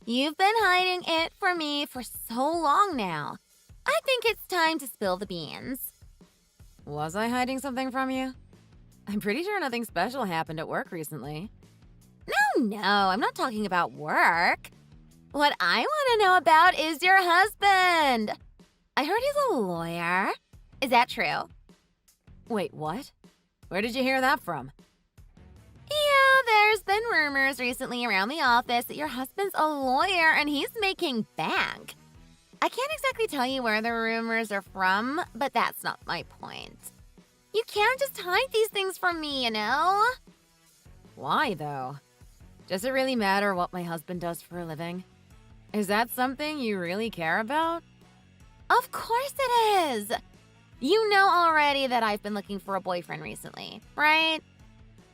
You've been hiding it from me for so long now. I think it's time to spill the beans. Was I hiding something from you? I'm pretty sure nothing special happened at work recently. No, I'm not talking about work. What I want to know about is your husband. I heard he's a lawyer. Is that true? Wait, what? Where did you hear that from? Yeah, there's been rumors recently around the office that your husband's a lawyer and he's making bank. I can't exactly tell you where the rumors are from, but that's not my point. You can't just hide these things from me, you know? Why, though? Does it really matter what my husband does for a living? Is that something you really care about? Of course it is! You know already that I've been looking for a boyfriend recently, right?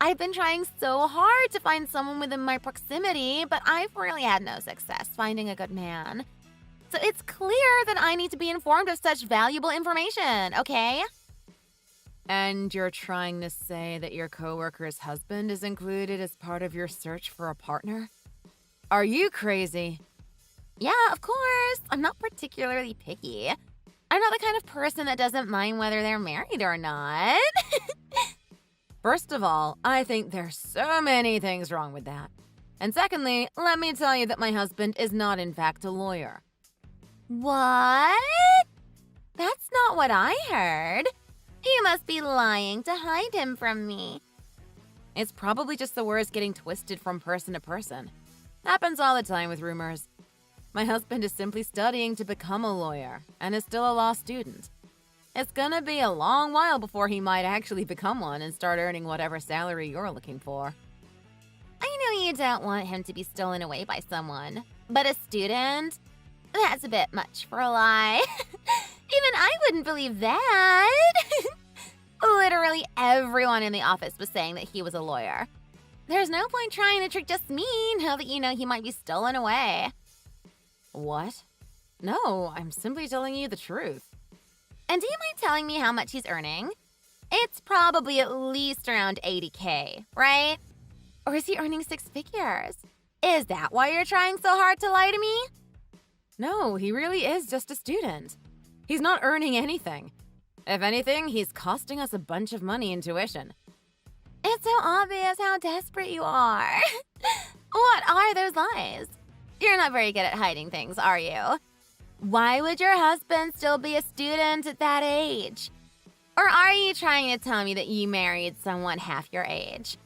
I've been trying so hard to find someone within my proximity, but I've really had no success finding a good man. So it's clear that I need to be informed of such valuable information, okay? And you're trying to say that your coworker's husband is included as part of your search for a partner? Are you crazy? Yeah, of course. I'm not particularly picky. I'm not the kind of person that doesn't mind whether they're married or not. First of all, I think there's so many things wrong with that. And secondly, let me tell you that my husband is not in fact a lawyer. What? That's not what I heard. You must be lying to hide him from me. It's probably just the words getting twisted from person to person. Happens all the time with rumors. My husband is simply studying to become a lawyer and is still a law student. It's gonna be a long while before he might actually become one and start earning whatever salary you're looking for. I know you don't want him to be stolen away by someone, but a student? That's a bit much for a lie. Even I wouldn't believe that. Literally everyone in the office was saying that he was a lawyer. There's no point trying to trick just me now that you know he might be stolen away. What? No, I'm simply telling you the truth. And do you mind telling me how much he's earning? It's probably at least around 80K, right? Or is he earning six figures? Is that why you're trying so hard to lie to me? No, he really is just a student. He's not earning anything. If anything, he's costing us a bunch of money in tuition. It's so obvious how desperate you are. What are those lies? You're not very good at hiding things, are you? Why would your husband still be a student at that age? Or are you trying to tell me that you married someone half your age?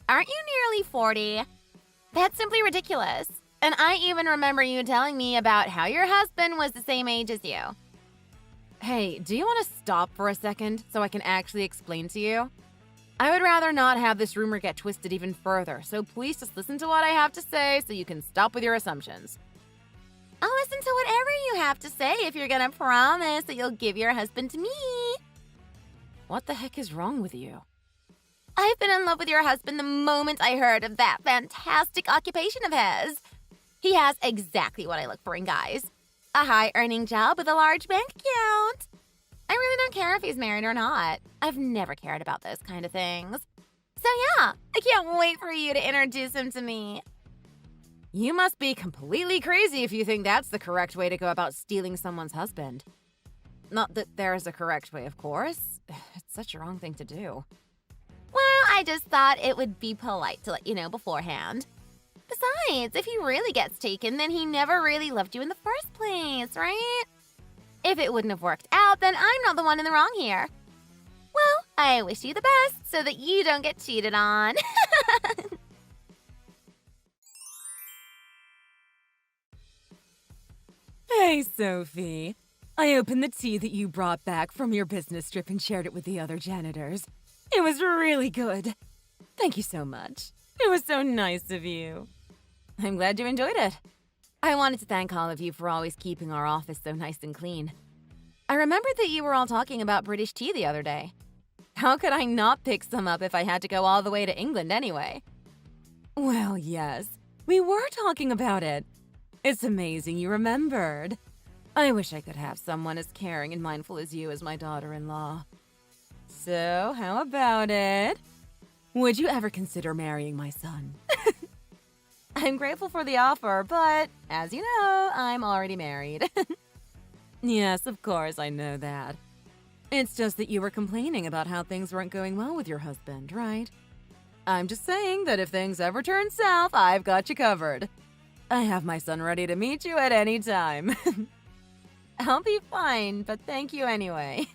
Aren't you nearly 40? That's simply ridiculous. And I even remember you telling me about how your husband was the same age as you. Hey, do you want to stop for a second so I can actually explain to you? I would rather not have this rumor get twisted even further, so please just listen to what I have to say so you can stop with your assumptions. I'll listen to whatever you have to say if you're gonna promise that you'll give your husband to me. What the heck is wrong with you? I've been in love with your husband the moment I heard of that fantastic occupation of his. He has exactly what I look for in guys. A high-earning job with a large bank account. I really don't care if he's married or not. I've never cared about those kind of things. So yeah, I can't wait for you to introduce him to me. You must be completely crazy if you think that's the correct way to go about stealing someone's husband. Not that there's a correct way, of course. It's such a wrong thing to do. Well, I just thought it would be polite to let you know beforehand. Besides, if he really gets taken, then he never really loved you in the first place, right? If it wouldn't have worked out, then I'm not the one in the wrong here. Well, I wish you the best so that you don't get cheated on. Hey, Sophie. I opened the tea that you brought back from your business trip and shared it with the other janitors. It was really good. Thank you so much. It was so nice of you. I'm glad you enjoyed it. I wanted to thank all of you for always keeping our office so nice and clean. I remembered that you were all talking about British tea the other day. How could I not pick some up if I had to go all the way to England anyway? Well, yes, we were talking about it. It's amazing you remembered. I wish I could have someone as caring and mindful as you as my daughter-in-law. So, how about it? Would you ever consider marrying my son? I'm grateful for the offer, but as you know, I'm already married. Yes, of course, I know that. It's just that you were complaining about how things weren't going well with your husband, right? I'm just saying that if things ever turn south, I've got you covered. I have my son ready to meet you at any time. I'll be fine, but thank you anyway.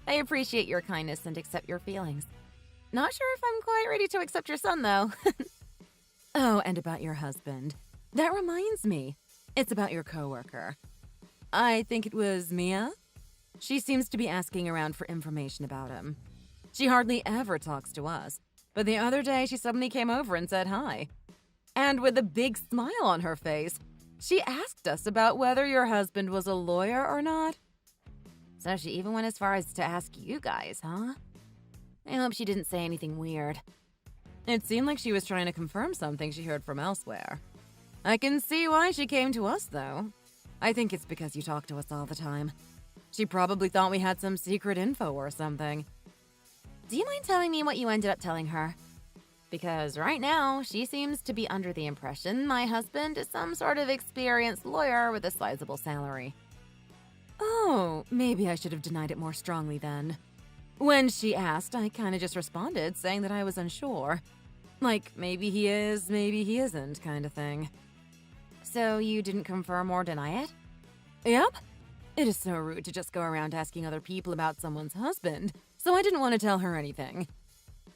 I appreciate your kindness and accept your feelings. Not sure if I'm quite ready to accept your son, though. Oh, and about your husband. That reminds me. It's about your coworker. I think it was Mia? She seems to be asking around for information about him. She hardly ever talks to us, but the other day she suddenly came over and said hi. And with a big smile on her face, she asked us about whether your husband was a lawyer or not. So she even went as far as to ask you guys, huh? I hope she didn't say anything weird. It seemed like she was trying to confirm something she heard from elsewhere. I can see why she came to us, though. I think it's because you talk to us all the time. She probably thought we had some secret info or something. Do you mind telling me what you ended up telling her? Because right now, she seems to be under the impression my husband is some sort of experienced lawyer with a sizable salary. Oh, maybe I should have denied it more strongly then. When she asked, I kind of just responded, saying that I was unsure. Like, maybe he is, maybe he isn't, kind of thing. So you didn't confirm or deny it? Yep. It is so rude to just go around asking other people about someone's husband, so I didn't want to tell her anything.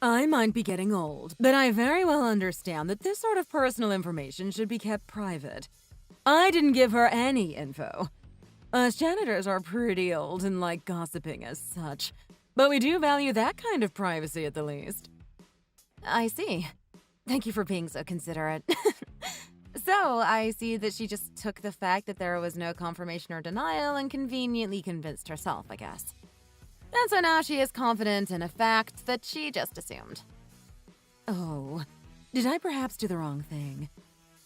I might be getting old, but I very well understand that this sort of personal information should be kept private. I didn't give her any info. Us janitors are pretty old and like gossiping as such, but we do value that kind of privacy at the least. I see. Thank you for being so considerate. So, I see that she just took the fact that there was no confirmation or denial and conveniently convinced herself, I guess. And so now she is confident in a fact that she just assumed. Oh, did I perhaps do the wrong thing?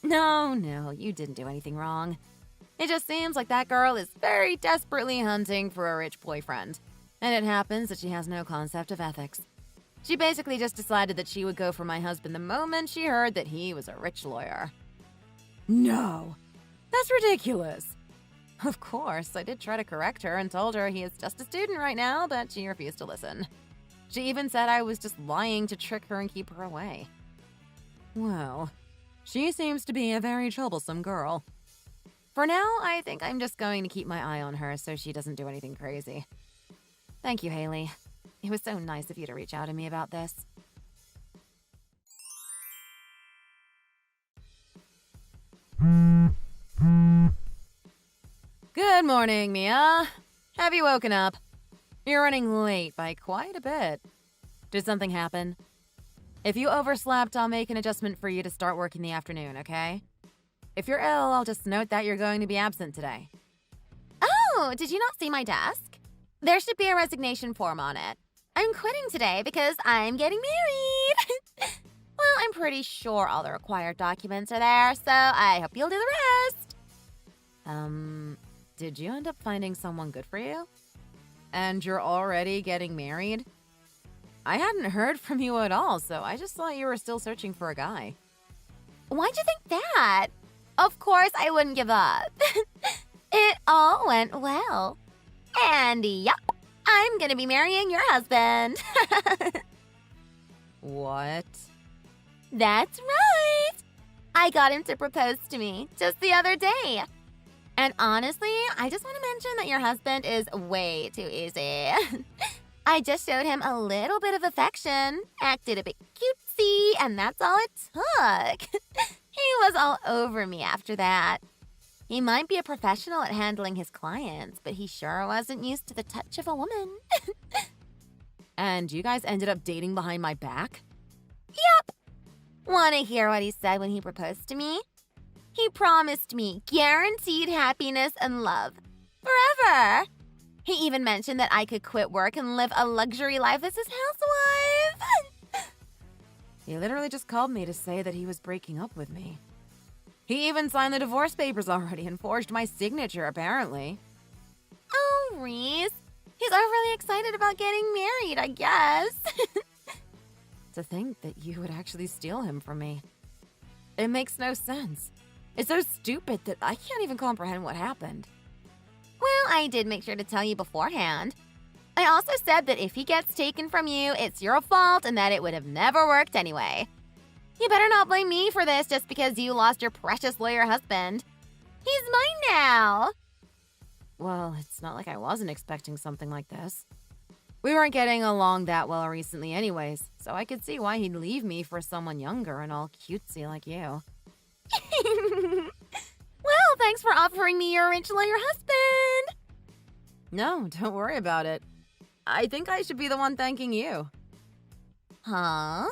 No, you didn't do anything wrong. It just seems like that girl is very desperately hunting for a rich boyfriend. And it happens that she has no concept of ethics. She basically just decided that she would go for my husband the moment she heard that he was a rich lawyer. No, that's ridiculous. Of course, I did try to correct her and told her he is just a student right now, but she refused to listen. She even said I was just lying to trick her and keep her away. Well, she seems to be a very troublesome girl. For now, I think I'm just going to keep my eye on her so she doesn't do anything crazy. Thank you, Haley. It was so nice of you to reach out to me about this. Good morning, Mia. Have you woken up? You're running late by quite a bit. Did something happen? If you overslept, I'll make an adjustment for you to start work in the afternoon, okay? If you're ill, I'll just note that you're going to be absent today. Oh, did you not see my desk? There should be a resignation form on it. I'm quitting today because I'm getting married. Well, I'm pretty sure all the required documents are there, so I hope you'll do the rest. Did you end up finding someone good for you? And you're already getting married? I hadn't heard from you at all, so I just thought you were still searching for a guy. Why'd you think that? Of course I wouldn't give up. It all went well. And yup, I'm gonna be marrying your husband. What? That's right. I got him to propose to me just the other day. And honestly, I just want to mention that your husband is way too easy. I just showed him a little bit of affection, acted a bit cutesy, and that's all it took. He was all over me after that. He might be a professional at handling his clients, but he sure wasn't used to the touch of a woman. And you guys ended up dating behind my back? Yep. Want to hear what he said when he proposed to me? He promised me guaranteed happiness and love. Forever. He even mentioned that I could quit work and live a luxury life as his housewife. He literally just called me to say that he was breaking up with me. He even signed the divorce papers already and forged my signature, apparently. Oh, Reese. He's overly excited about getting married, I guess. To think that you would actually steal him from me. It makes no sense. It's so stupid that I can't even comprehend what happened. Well, I did make sure to tell you beforehand. I also said that if he gets taken from you, it's your fault and that it would have never worked anyway. You better not blame me for this just because you lost your precious lawyer husband. He's mine now. Well, it's not like I wasn't expecting something like this. We weren't getting along that well recently anyways, so I could see why he'd leave me for someone younger and all cutesy like you. Well, thanks for offering me your rich lawyer husband. No, don't worry about it. I think I should be the one thanking you. Huh?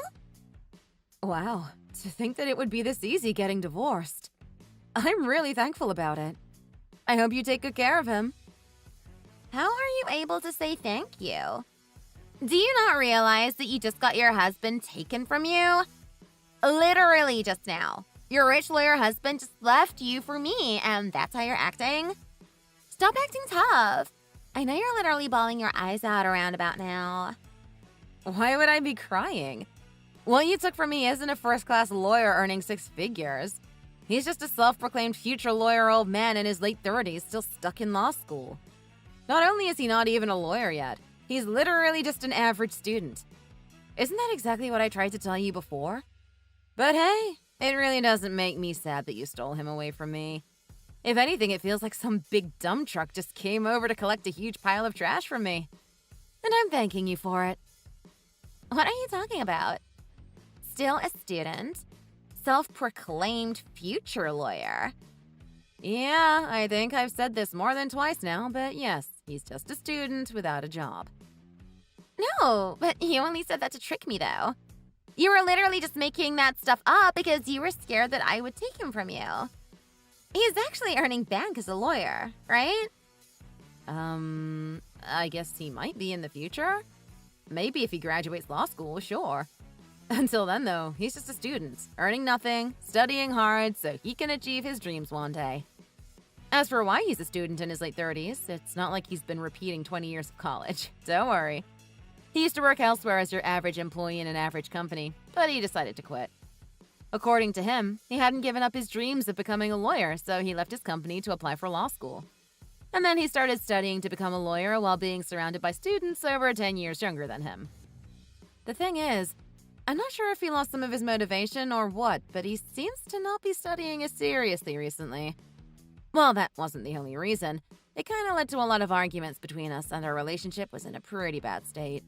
Wow, to think that it would be this easy getting divorced. I'm really thankful about it. I hope you take good care of him. How are you able to say thank you? Do you not realize that you just got your husband taken from you? Literally just now. Your rich lawyer husband just left you for me, and that's how you're acting? Stop acting tough. I know you're literally bawling your eyes out around about now. Why would I be crying? What you took from me isn't a first-class lawyer earning 6 figures. He's just a self-proclaimed future lawyer old man in his late 30s still stuck in law school. Not only is he not even a lawyer yet, he's literally just an average student. Isn't that exactly what I tried to tell you before? But hey, it really doesn't make me sad that you stole him away from me. If anything, it feels like some big dump truck just came over to collect a huge pile of trash from me. And I'm thanking you for it. What are you talking about? Still a student? Self-proclaimed future lawyer? Yeah, I think I've said this more than twice now, but yes, he's just a student without a job. No, but you only said that to trick me, though. You were literally just making that stuff up because you were scared that I would take him from you. He's actually earning bank as a lawyer, right? I guess he might be in the future. Maybe if he graduates law school, sure. Until then, though, he's just a student, earning nothing, studying hard so he can achieve his dreams one day. As for why he's a student in his late 30s, it's not like he's been repeating 20 years of college. Don't worry. He used to work elsewhere as your average employee in an average company, but he decided to quit. According to him, he hadn't given up his dreams of becoming a lawyer, so he left his company to apply for law school. And then he started studying to become a lawyer while being surrounded by students over 10 years younger than him. The thing is, I'm not sure if he lost some of his motivation or what, but he seems to not be studying as seriously recently. Well, that wasn't the only reason. It kind of led to a lot of arguments between us, and our relationship was in a pretty bad state.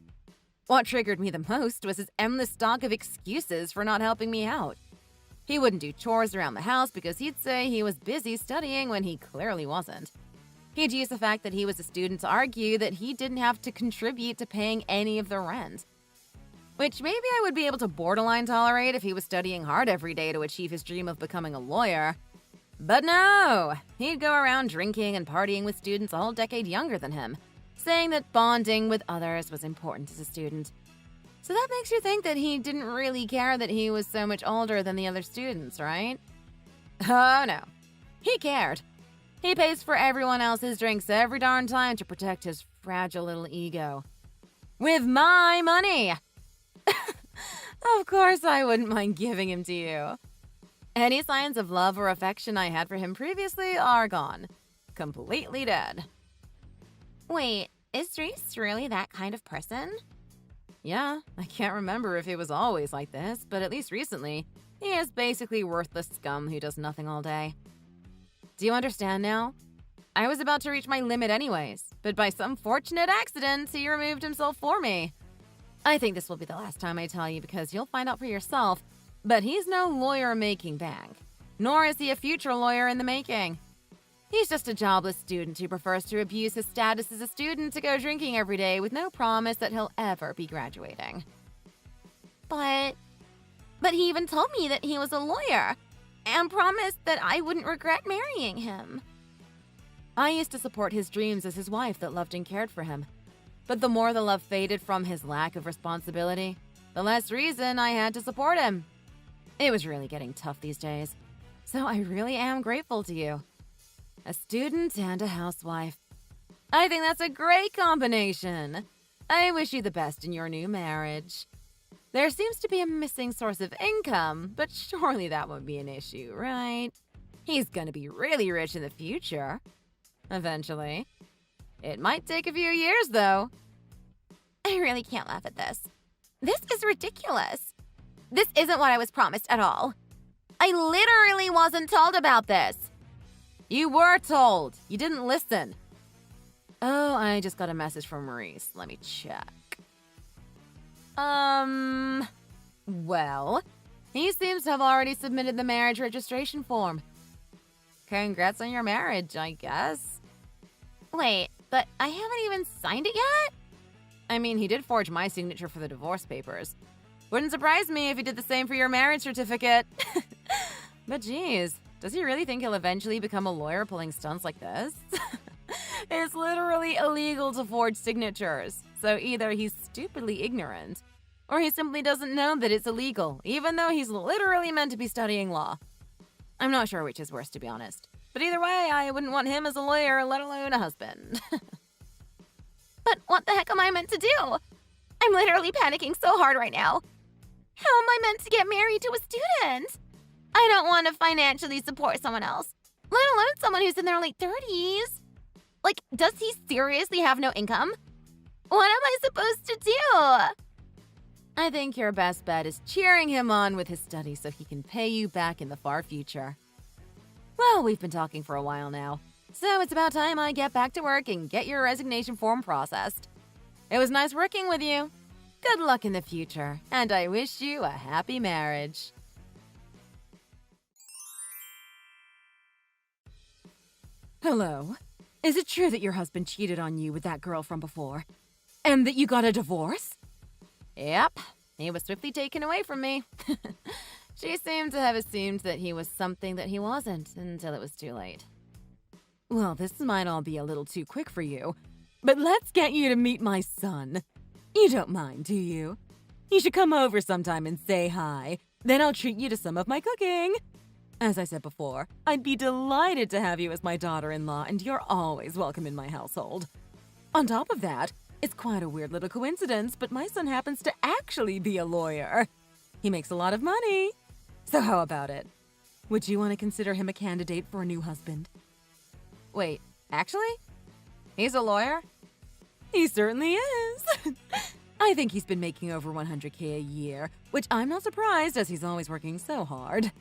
What triggered me the most was his endless stock of excuses for not helping me out. He wouldn't do chores around the house because he'd say he was busy studying when he clearly wasn't. He'd use the fact that he was a student to argue that he didn't have to contribute to paying any of the rent. Which maybe I would be able to borderline tolerate if he was studying hard every day to achieve his dream of becoming a lawyer. But no! He'd go around drinking and partying with students a whole decade younger than him, saying that bonding with others was important as a student. So that makes you think that he didn't really care that he was so much older than the other students, right? Oh no. He cared. He pays for everyone else's drinks every darn time to protect his fragile little ego. With my money! Of course I wouldn't mind giving him to you. Any signs of love or affection I had for him previously are gone. Completely dead. Wait, is Reese really that kind of person? Yeah, I can't remember if it was always like this, but at least recently, he is basically worthless scum who does nothing all day. Do you understand now? I was about to reach my limit anyways, but by some fortunate accident, he removed himself for me. I think this will be the last time I tell you because you'll find out for yourself, but he's no lawyer making bank, nor is he a future lawyer in the making. He's just a jobless student who prefers to abuse his status as a student to go drinking every day with no promise that he'll ever be graduating. But he even told me that he was a lawyer and promised that I wouldn't regret marrying him. I used to support his dreams as his wife that loved and cared for him. But the more the love faded from his lack of responsibility, the less reason I had to support him. It was really getting tough these days, so I really am grateful to you. A student and a housewife. I think that's a great combination. I wish you the best in your new marriage. There seems to be a missing source of income, but surely that won't be an issue, right? He's gonna be really rich in the future. Eventually. It might take a few years, though. I really can't laugh at this. This is ridiculous. This isn't what I was promised at all. I literally wasn't told about this. You were told. You didn't listen. Oh, I just got a message from Maurice. Let me check. Well, he seems to have already submitted the marriage registration form. Congrats on your marriage, I guess. Wait, but I haven't even signed it yet? I mean, he did forge my signature for the divorce papers. Wouldn't surprise me if he did the same for your marriage certificate. But geez, does he really think he'll eventually become a lawyer pulling stunts like this? It's literally illegal to forge signatures. So either he's stupidly ignorant, or he simply doesn't know that it's illegal, even though he's literally meant to be studying law. I'm not sure which is worse, to be honest. But either way, I wouldn't want him as a lawyer, let alone a husband. But what the heck am I meant to do? I'm literally panicking so hard right now. How am I meant to get married to a student? I don't want to financially support someone else, let alone someone who's in their late 30s. Like, does he seriously have no income? What am I supposed to do? I think your best bet is cheering him on with his studies so he can pay you back in the far future. Well, we've been talking for a while now, so it's about time I get back to work and get your resignation form processed. It was nice working with you. Good luck in the future, and I wish you a happy marriage. Hello? Is it true that your husband cheated on you with that girl from before? And that you got a divorce? Yep. He was swiftly taken away from me. She seemed to have assumed that he was something that he wasn't until it was too late. Well, this might all be a little too quick for you, but let's get you to meet my son. You don't mind, do you? You should come over sometime and say hi. Then I'll treat you to some of my cooking. As I said before, I'd be delighted to have you as my daughter-in-law, and you're always welcome in my household. On top of that, it's quite a weird little coincidence, but my son happens to actually be a lawyer. He makes a lot of money. So how about it? Would you want to consider him a candidate for a new husband? Wait, actually? He's a lawyer? He certainly is. I think he's been making over $100K a year, which I'm not surprised as he's always working so hard.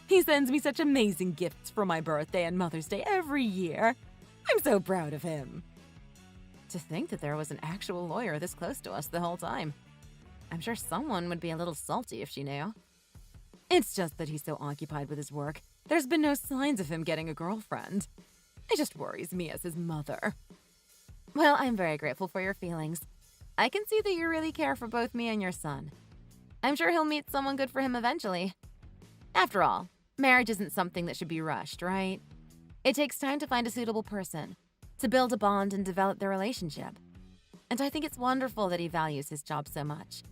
He sends me such amazing gifts for my birthday and Mother's Day every year. I'm so proud of him. To think that there was an actual lawyer this close to us the whole time. I'm sure someone would be a little salty if she knew. It's just that he's so occupied with his work, there's been no signs of him getting a girlfriend. It just worries me as his mother. Well, I'm very grateful for your feelings. I can see that you really care for both me and your son. I'm sure he'll meet someone good for him eventually. After all, marriage isn't something that should be rushed, right? It takes time to find a suitable person, to build a bond and develop their relationship. And I think it's wonderful that he values his job so much.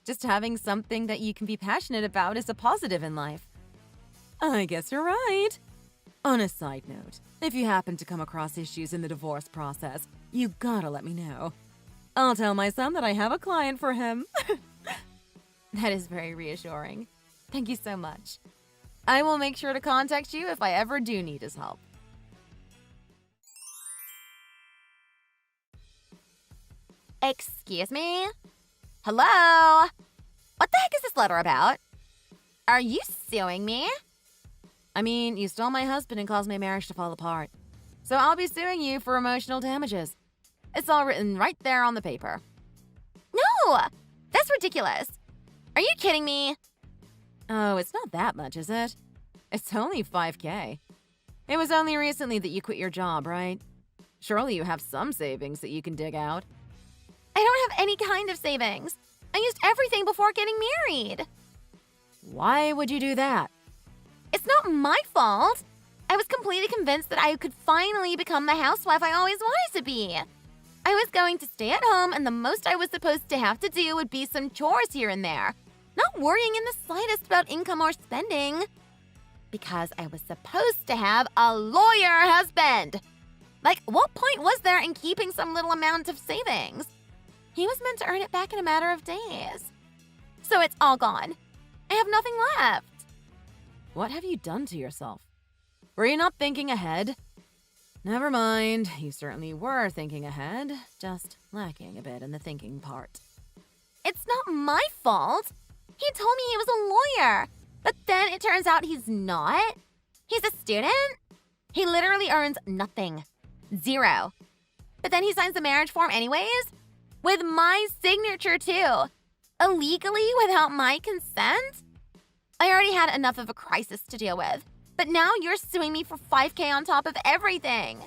Just having something that you can be passionate about is a positive in life. I guess you're right. On a side note, if you happen to come across issues in the divorce process, you gotta let me know. I'll tell my son that I have a client for him. That is very reassuring. Thank you so much. I will make sure to contact you if I ever do need his help. Excuse me? Hello? What the heck is this letter about? Are you suing me? I mean, you stole my husband and caused my marriage to fall apart. So I'll be suing you for emotional damages. It's all written right there on the paper. No! That's ridiculous. Are you kidding me? Oh, it's not that much, is it? It's only $5K. It was only recently that you quit your job, right? Surely you have some savings that you can dig out. I don't have any kind of savings. I used everything before getting married. Why would you do that? It's not my fault. I was completely convinced that I could finally become the housewife I always wanted to be. I was going to stay at home, and the most I was supposed to have to do would be some chores here and there, not worrying in the slightest about income or spending. Because I was supposed to have a lawyer husband. Like, what point was there in keeping some little amount of savings? He was meant to earn it back in a matter of days. So it's all gone. I have nothing left. What have you done to yourself? Were you not thinking ahead? Never mind, you certainly were thinking ahead, just lacking a bit in the thinking part. It's not my fault. He told me he was a lawyer, but then it turns out he's not. He's a student. He literally earns nothing. Zero. But then he signs the marriage form anyways, with my signature too. Illegally without my consent? I already had enough of a crisis to deal with, but now you're suing me for $5,000 on top of everything.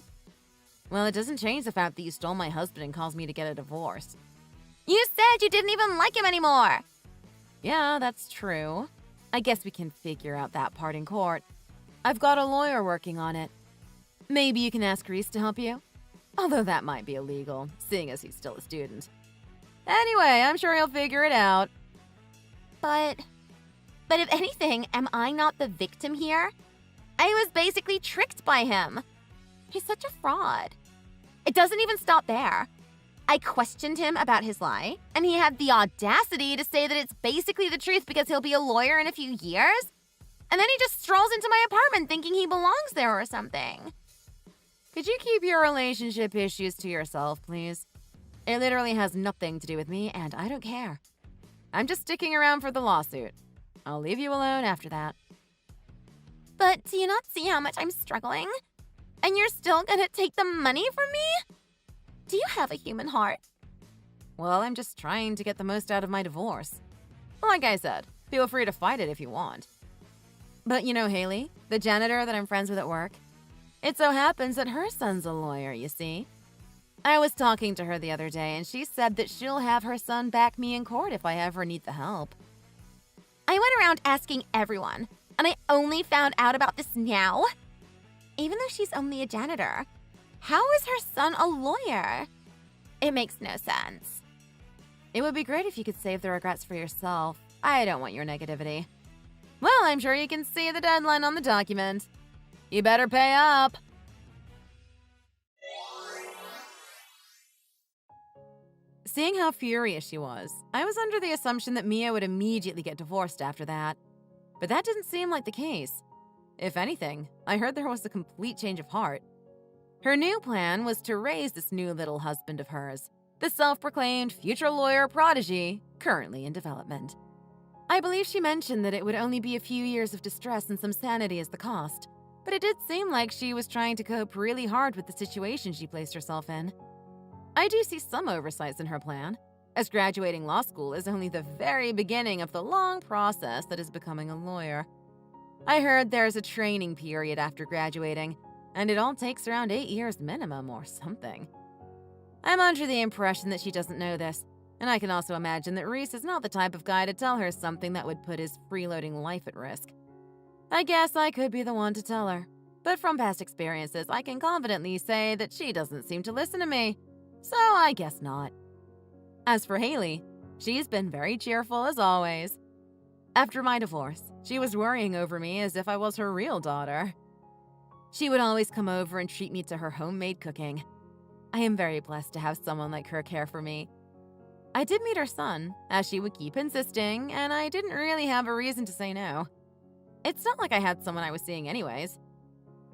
Well, it doesn't change the fact that you stole my husband and caused me to get a divorce. You said you didn't even like him anymore. Yeah, that's true. I guess we can figure out that part in court. I've got a lawyer working on it. Maybe you can ask Reese to help you? Although that might be illegal, seeing as he's still a student. Anyway, I'm sure he'll figure it out. But if anything, am I not the victim here? I was basically tricked by him. He's such a fraud. It doesn't even stop there. I questioned him about his lie, and he had the audacity to say that it's basically the truth because he'll be a lawyer in a few years. And then he just strolls into my apartment thinking he belongs there or something. Could you keep your relationship issues to yourself, please? It literally has nothing to do with me, and I don't care. I'm just sticking around for the lawsuit. I'll leave you alone after that. But do you not see how much I'm struggling? And you're still gonna take the money from me? Do you have a human heart? Well, I'm just trying to get the most out of my divorce. Like I said, feel free to fight it if you want. But you know Haley, the janitor that I'm friends with at work? It so happens that her son's a lawyer, you see. I was talking to her the other day, and she said that she'll have her son back me in court if I ever need the help. I went around asking everyone, and I only found out about this now. Even though she's only a janitor, how is her son a lawyer? It makes no sense. It would be great if you could save the regrets for yourself. I don't want your negativity. Well, I'm sure you can see the deadline on the document. You better pay up. Seeing how furious she was, I was under the assumption that Mia would immediately get divorced after that. But that didn't seem like the case. If anything, I heard there was a complete change of heart. Her new plan was to raise this new little husband of hers, the self-proclaimed future lawyer prodigy, currently in development. I believe she mentioned that it would only be a few years of distress and some sanity as the cost, but it did seem like she was trying to cope really hard with the situation she placed herself in. I do see some oversights in her plan, as graduating law school is only the very beginning of the long process that is becoming a lawyer. I heard there's a training period after graduating, and it all takes around 8 years minimum or something. I'm under the impression that she doesn't know this, and I can also imagine that Reese is not the type of guy to tell her something that would put his freeloading life at risk. I guess I could be the one to tell her, but from past experiences, I can confidently say that she doesn't seem to listen to me, so I guess not. As for Haley, she's been very cheerful as always. After my divorce, she was worrying over me as if I was her real daughter. She would always come over and treat me to her homemade cooking. I am very blessed to have someone like her care for me. I did meet her son, as she would keep insisting, and I didn't really have a reason to say no. It's not like I had someone I was seeing anyways.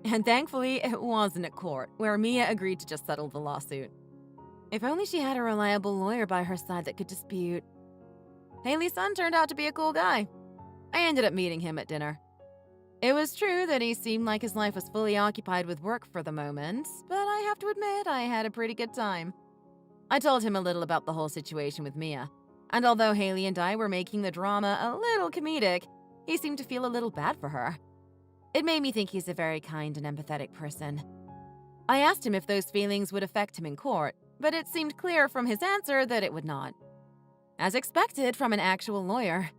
And thankfully, it wasn't at court, where Mia agreed to just settle the lawsuit. If only she had a reliable lawyer by her side that could dispute. Haley's son turned out to be a cool guy. I ended up meeting him at dinner. It was true that he seemed like his life was fully occupied with work for the moment, but I have to admit I had a pretty good time. I told him a little about the whole situation with Mia, and although Haley and I were making the drama a little comedic, he seemed to feel a little bad for her. It made me think he's a very kind and empathetic person. I asked him if those feelings would affect him in court, but it seemed clear from his answer that it would not. As expected from an actual lawyer.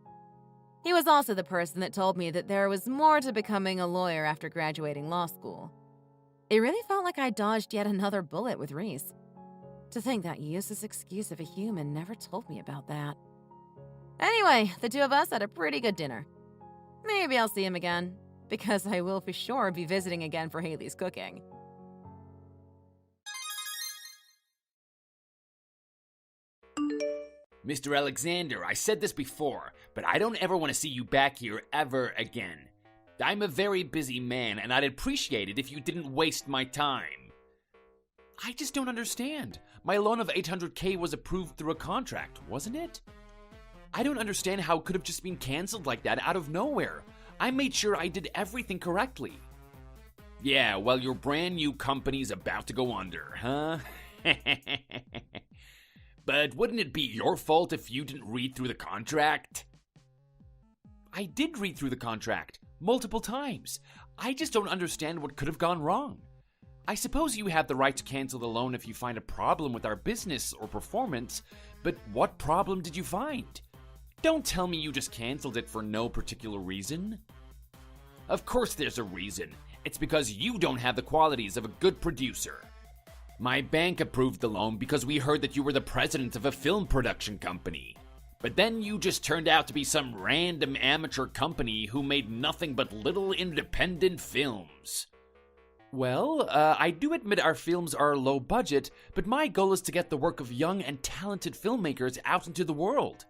He was also the person that told me that there was more to becoming a lawyer after graduating law school. It really felt like I dodged yet another bullet with Reese. To think that useless excuse of a human never told me about that. Anyway, the two of us had a pretty good dinner. Maybe I'll see him again, because I will for sure be visiting again for Haley's cooking. Mr. Alexander, I said this before, but I don't ever want to see you back here ever again. I'm a very busy man, and I'd appreciate it if you didn't waste my time. I just don't understand. My loan of $800K was approved through a contract, wasn't it? I don't understand how it could have just been canceled like that out of nowhere. I made sure I did everything correctly. Yeah, well, your brand new company's about to go under, huh? But wouldn't it be your fault if you didn't read through the contract? I did read through the contract multiple times. I just don't understand what could have gone wrong. I suppose you have the right to cancel the loan if you find a problem with our business or performance, but what problem did you find? Don't tell me you just canceled it for no particular reason. Of course there's a reason. It's because you don't have the qualities of a good producer. My bank approved the loan because we heard that you were the president of a film production company. But then you just turned out to be some random amateur company who made nothing but little independent films. Well, I do admit our films are low budget, but my goal is to get the work of young and talented filmmakers out into the world.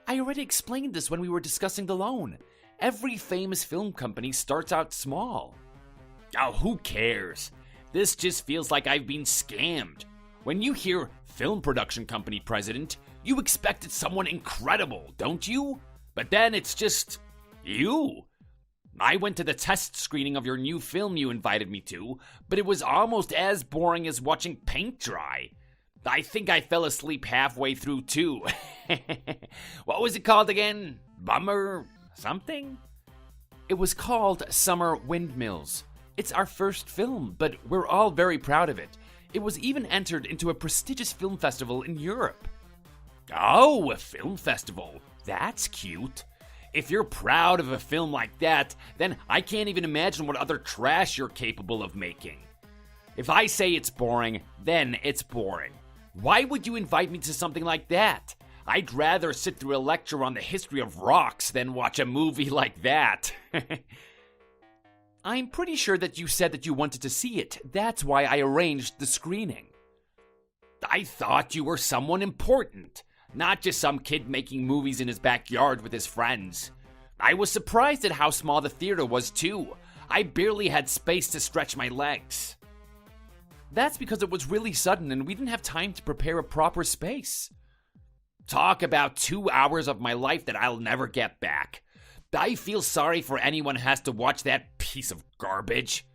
I already explained this when we were discussing the loan. Every famous film company starts out small. Oh, who cares? This just feels like I've been scammed. When you hear film production company president, you expect it's someone incredible, don't you? But then it's just you. I went to the test screening of your new film you invited me to, but it was almost as boring as watching paint dry. I think I fell asleep halfway through too. What was it called again? Bummer something? It was called Summer Windmills. It's our first film, but we're all very proud of it. It was even entered into a prestigious film festival in Europe. Oh, a film festival. That's cute. If you're proud of a film like that, then I can't even imagine what other trash you're capable of making. If I say it's boring, then it's boring. Why would you invite me to something like that? I'd rather sit through a lecture on the history of rocks than watch a movie like that. I'm pretty sure that you said that you wanted to see it. That's why I arranged the screening. I thought you were someone important, not just some kid making movies in his backyard with his friends. I was surprised at how small the theater was too. I barely had space to stretch my legs. That's because it was really sudden and we didn't have time to prepare a proper space. Talk about 2 hours of my life that I'll never get back. I feel sorry for anyone who has to watch that piece of garbage.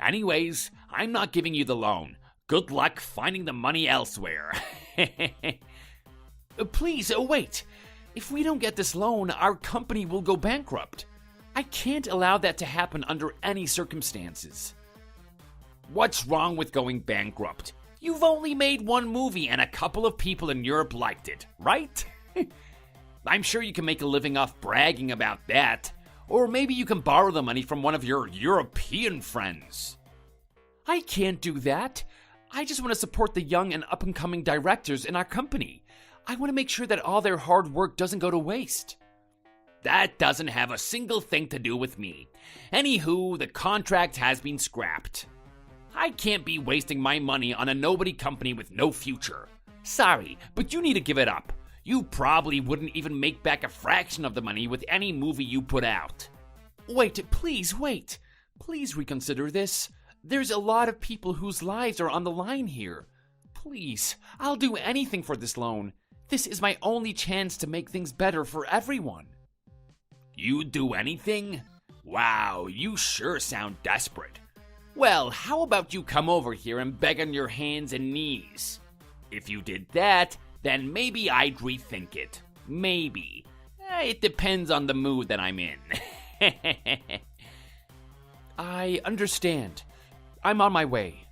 Anyways, I'm not giving you the loan. Good luck finding the money elsewhere. Please, wait. If we don't get this loan, our company will go bankrupt. I can't allow that to happen under any circumstances. What's wrong with going bankrupt? You've only made one movie and a couple of people in Europe liked it, right? I'm sure you can make a living off bragging about that. Or maybe you can borrow the money from one of your European friends. I can't do that. I just want to support the young and up-and-coming directors in our company. I want to make sure that all their hard work doesn't go to waste. That doesn't have a single thing to do with me. Anywho, the contract has been scrapped. I can't be wasting my money on a nobody company with no future. Sorry, but you need to give it up. You probably wouldn't even make back a fraction of the money with any movie you put out. Wait. Please reconsider this. There's a lot of people whose lives are on the line here. Please, I'll do anything for this loan. This is my only chance to make things better for everyone. You'd do anything? Wow, you sure sound desperate. Well, how about you come over here and beg on your hands and knees? If you did that, then maybe I'd rethink it. Maybe. It depends on the mood that I'm in. I understand. I'm on my way.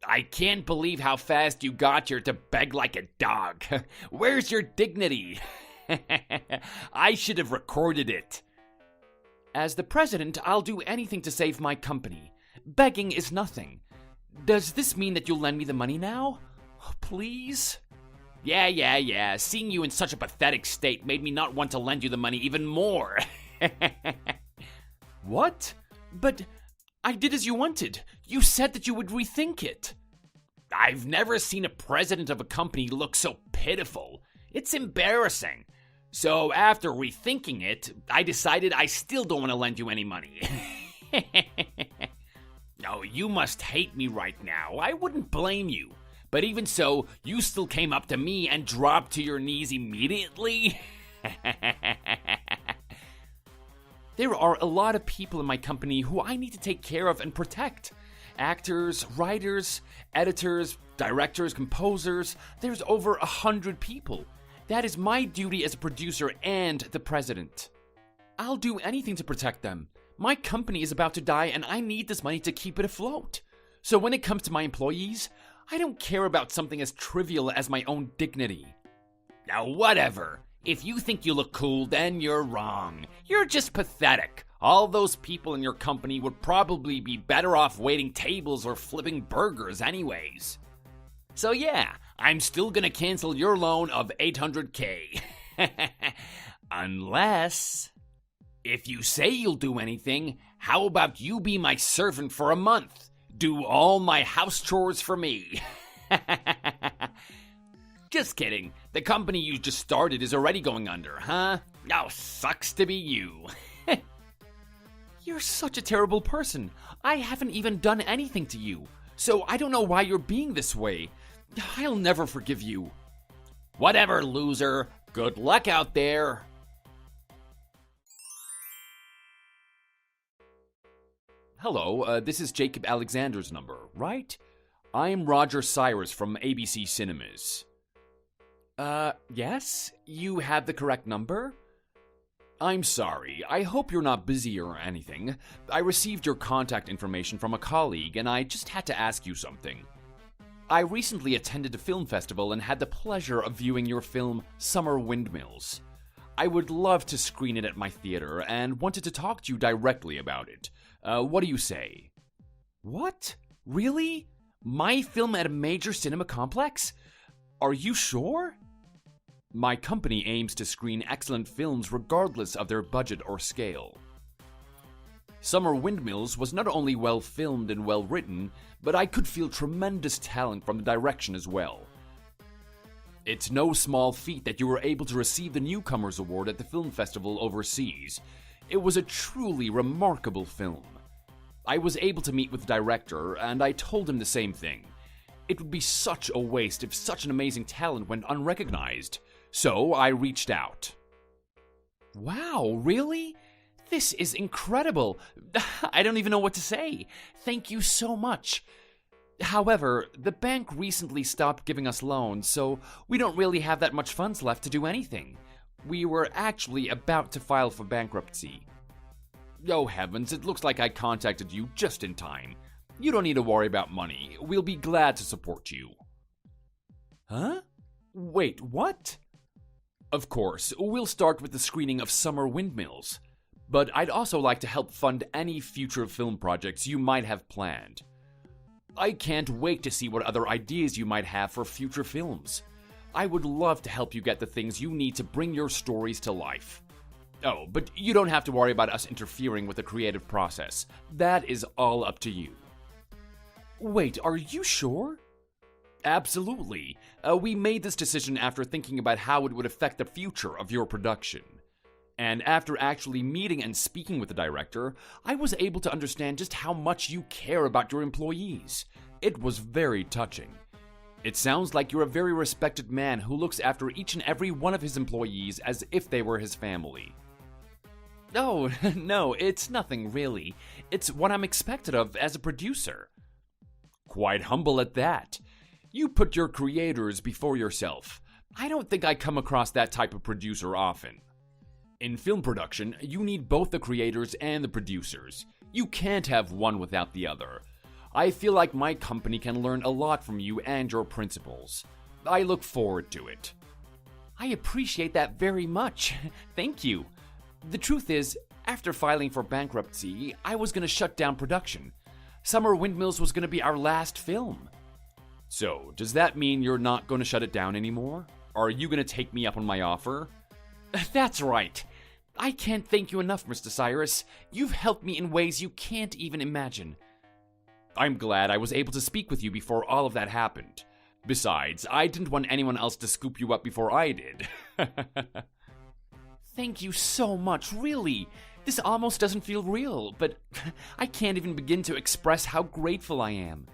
I can't believe how fast you got here to beg like a dog. Where's your dignity? I should have recorded it. As the president, I'll do anything to save my company. Begging is nothing. Does this mean that you'll lend me the money now? Please? Yeah. Seeing you in such a pathetic state made me not want to lend you the money even more. What? But I did as you wanted. You said that you would rethink it. I've never seen a president of a company look so pitiful. It's embarrassing. So after rethinking it, I decided I still don't want to lend you any money. Oh, you must hate me right now. I wouldn't blame you. But even so, you still came up to me and dropped to your knees immediately? There are a lot of people in my company who I need to take care of and protect. Actors, writers, editors, directors, composers. There's over 100 people. That is my duty as a producer and the president. I'll do anything to protect them. My company is about to die and I need this money to keep it afloat. So when it comes to my employees, I don't care about something as trivial as my own dignity. Now whatever. If you think you look cool, then you're wrong. You're just pathetic. All those people in your company would probably be better off waiting tables or flipping burgers anyways. So yeah, I'm still gonna cancel your loan of $800K. Unless... if you say you'll do anything, how about you be my servant for a month? Do all my house chores for me. Just kidding. The company you just started is already going under, huh? Oh, sucks to be you. You're such a terrible person. I haven't even done anything to you. So I don't know why you're being this way. I'll never forgive you. Whatever, loser. Good luck out there. Hello, this is Jacob Alexander's number, right? I'm Roger Cyrus from ABC Cinemas. Yes? You have the correct number? I'm sorry. I hope you're not busy or anything. I received your contact information from a colleague, and I just had to ask you something. I recently attended a film festival and had the pleasure of viewing your film, Summer Windmills. I would love to screen it at my theater and wanted to talk to you directly about it. What do you say? What? Really? My film at a major cinema complex? Are you sure? My company aims to screen excellent films regardless of their budget or scale. Summer Windmills was not only well filmed and well written, but I could feel tremendous talent from the direction as well. It's no small feat that you were able to receive the Newcomers Award at the film festival overseas. It was a truly remarkable film. I was able to meet with the director, and I told him the same thing. It would be such a waste if such an amazing talent went unrecognized. So I reached out. Wow, really? This is incredible. I don't even know what to say. Thank you so much. However, the bank recently stopped giving us loans, so we don't really have that much funds left to do anything. We were actually about to file for bankruptcy. Oh heavens, it looks like I contacted you just in time. You don't need to worry about money. We'll be glad to support you. Huh? Wait, what? Of course, we'll start with the screening of Summer Windmills. But I'd also like to help fund any future film projects you might have planned. I can't wait to see what other ideas you might have for future films. I would love to help you get the things you need to bring your stories to life. Oh, but you don't have to worry about us interfering with the creative process. That is all up to you. Wait, are you sure? Absolutely. We made this decision after thinking about how it would affect the future of your production. And after actually meeting and speaking with the director, I was able to understand just how much you care about your employees. It was very touching. It sounds like you're a very respected man who looks after each and every one of his employees as if they were his family. Oh, no, it's nothing really. It's what I'm expected of as a producer. Quite humble at that. You put your creators before yourself. I don't think I come across that type of producer often. In film production, you need both the creators and the producers. You can't have one without the other. I feel like my company can learn a lot from you and your principles. I look forward to it. I appreciate that very much. Thank you. The truth is, after filing for bankruptcy, I was going to shut down production. Summer Windmills was going to be our last film. So, does that mean you're not going to shut it down anymore? Are you going to take me up on my offer? That's right. I can't thank you enough, Mr. Cyrus. You've helped me in ways you can't even imagine. I'm glad I was able to speak with you before all of that happened. Besides, I didn't want anyone else to scoop you up before I did. Thank you so much, really. This almost doesn't feel real, but I can't even begin to express how grateful I am.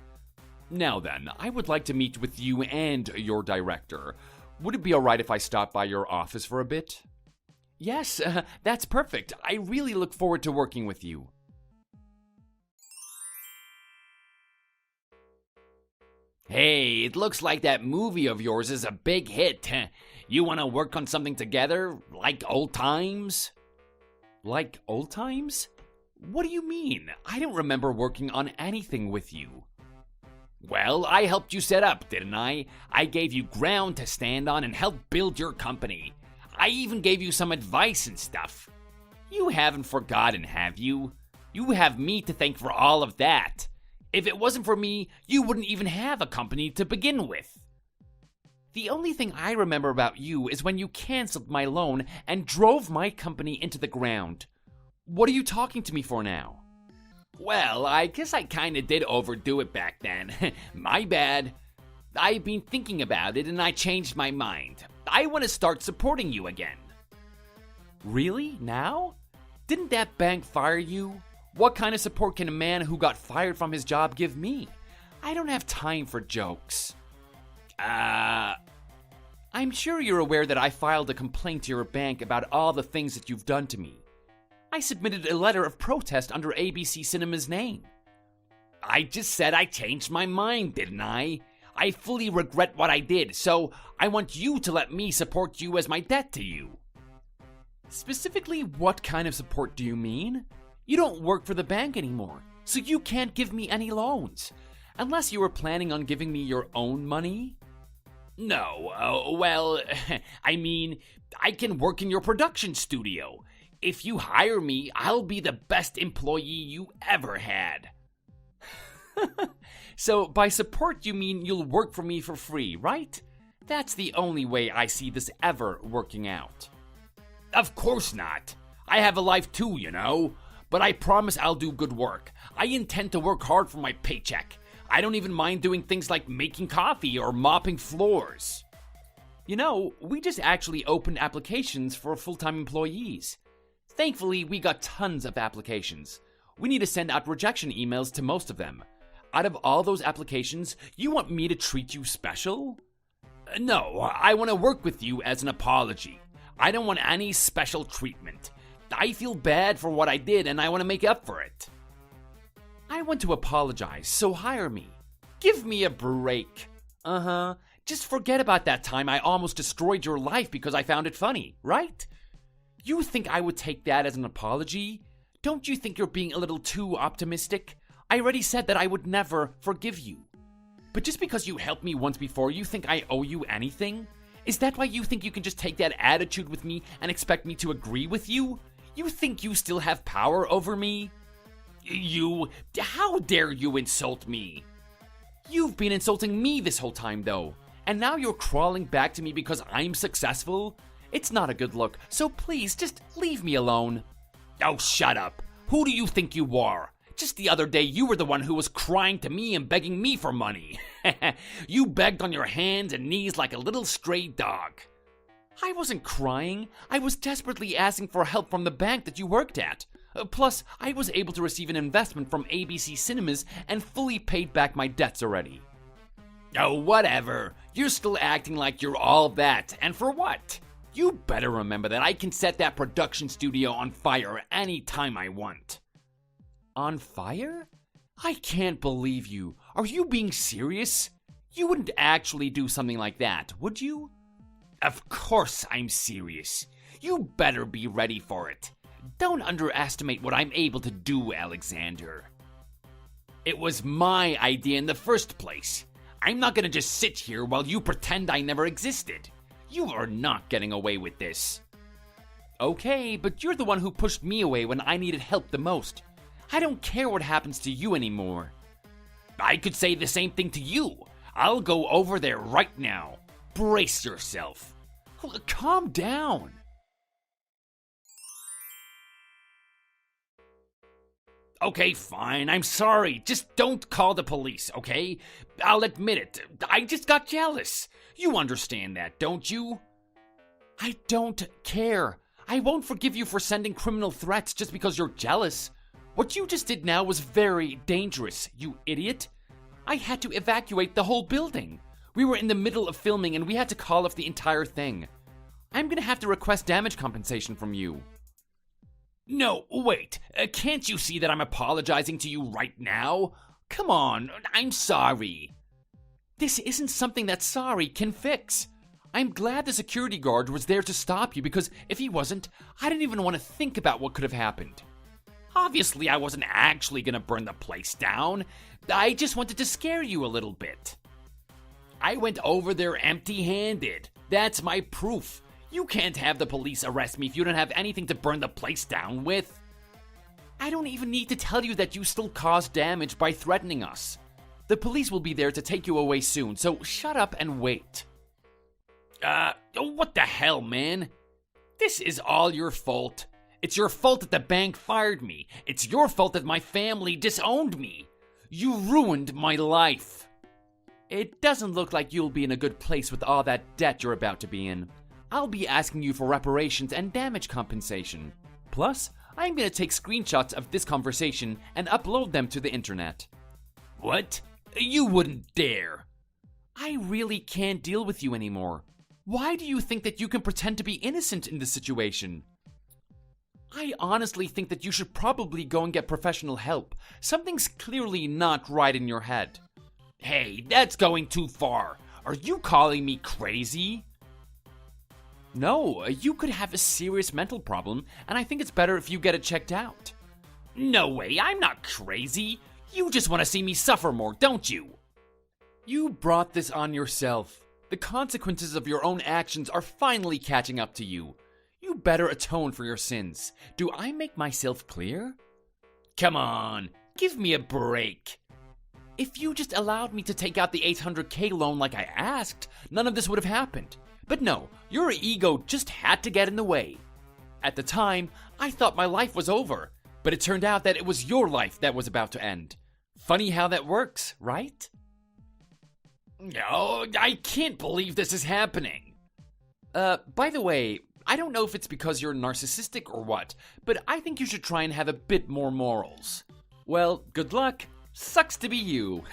Now then, I would like to meet with you and your director. Would it be alright if I stop by your office for a bit? Yes, that's perfect. I really look forward to working with you. Hey, it looks like that movie of yours is a big hit. You want to work on something together, like old times? Like old times? What do you mean? I don't remember working on anything with you. Well, I helped you set up, didn't I? I gave you ground to stand on and helped build your company. I even gave you some advice and stuff. You haven't forgotten, have you? You have me to thank for all of that. If it wasn't for me, you wouldn't even have a company to begin with. The only thing I remember about you is when you canceled my loan and drove my company into the ground. What are you talking to me for now? Well, I guess I kinda did overdo it back then. My bad. I've been thinking about it and I changed my mind. I want to start supporting you again. Really? Now? Didn't that bank fire you? What kind of support can a man who got fired from his job give me? I don't have time for jokes. I'm sure you're aware that I filed a complaint to your bank about all the things that you've done to me. I submitted a letter of protest under ABC Cinema's name. I just said I changed my mind, didn't I? I fully regret what I did, so I want you to let me support you as my debt to you. Specifically, what kind of support do you mean? You don't work for the bank anymore, so you can't give me any loans. Unless you were planning on giving me your own money? No, well, I mean, I can work in your production studio. If you hire me, I'll be the best employee you ever had. So, by support, you mean you'll work for me for free, right? That's the only way I see this ever working out. Of course not. I have a life too, you know. But I promise I'll do good work. I intend to work hard for my paycheck. I don't even mind doing things like making coffee or mopping floors. You know, we just actually opened applications for full-time employees. Thankfully, we got tons of applications. We need to send out rejection emails to most of them. Out of all those applications, you want me to treat you special? No, I want to work with you as an apology. I don't want any special treatment. I feel bad for what I did and I want to make up for it. I want to apologize, so hire me. Give me a break. Just forget about that time I almost destroyed your life because I found it funny, right? You think I would take that as an apology? Don't you think you're being a little too optimistic? I already said that I would never forgive you. But just because you helped me once before, you think I owe you anything? Is that why you think you can just take that attitude with me and expect me to agree with you? You think you still have power over me? How dare you insult me? You've been insulting me this whole time though, and now you're crawling back to me because I'm successful? It's not a good look, so please just leave me alone. Oh, shut up. Who do you think you are? Just the other day, you were the one who was crying to me and begging me for money. You begged on your hands and knees like a little stray dog. I wasn't crying. I was desperately asking for help from the bank that you worked at. Plus, I was able to receive an investment from ABC Cinemas and fully paid back my debts already. Oh, whatever. You're still acting like you're all that, and for what? You better remember that I can set that production studio on fire any time I want. On fire? I can't believe you. Are you being serious? You wouldn't actually do something like that, would you? Of course I'm serious. You better be ready for it. Don't underestimate what I'm able to do, Alexander. It was my idea in the first place. I'm not gonna just sit here while you pretend I never existed. You are not getting away with this. Okay, but you're the one who pushed me away when I needed help the most. I don't care what happens to you anymore. I could say the same thing to you. I'll go over there right now. Brace yourself. Calm down. Okay, fine, I'm sorry. Just don't call the police, okay? I'll admit it. I just got jealous. You understand that, don't you? I don't care. I won't forgive you for sending criminal threats just because you're jealous. What you just did now was very dangerous, you idiot. I had to evacuate the whole building. We were in the middle of filming and we had to call off the entire thing. I'm gonna have to request damage compensation from you. No, wait. Can't you see that I'm apologizing to you right now? Come on, I'm sorry. This isn't something that sorry can fix. I'm glad the security guard was there to stop you because if he wasn't, I didn't even want to think about what could have happened. Obviously, I wasn't actually gonna burn the place down. I just wanted to scare you a little bit. I went over there empty-handed. That's my proof. You can't have the police arrest me if you don't have anything to burn the place down with. I don't even need to tell you that you still caused damage by threatening us. The police will be there to take you away soon, so shut up and wait. What the hell, man? This is all your fault. It's your fault that the bank fired me. It's your fault that my family disowned me. You ruined my life. It doesn't look like you'll be in a good place with all that debt you're about to be in. I'll be asking you for reparations and damage compensation. Plus, I'm gonna take screenshots of this conversation and upload them to the internet. What? You wouldn't dare. I really can't deal with you anymore. Why do you think that you can pretend to be innocent in this situation? I honestly think that you should probably go and get professional help. Something's clearly not right in your head. Hey, that's going too far. Are you calling me crazy? No, you could have a serious mental problem, and I think it's better if you get it checked out. No way, I'm not crazy. You just want to see me suffer more, don't you? You brought this on yourself. The consequences of your own actions are finally catching up to you. You better atone for your sins. Do I make myself clear? Come on, give me a break. If you just allowed me to take out the $800K loan like I asked, none of this would have happened. But no, your ego just had to get in the way. At the time, I thought my life was over, but it turned out that it was your life that was about to end. Funny how that works, right? No, I can't believe this is happening. By the way, I don't know if it's because you're narcissistic or what, but I think you should try and have a bit more morals. Well, good luck. Sucks to be you.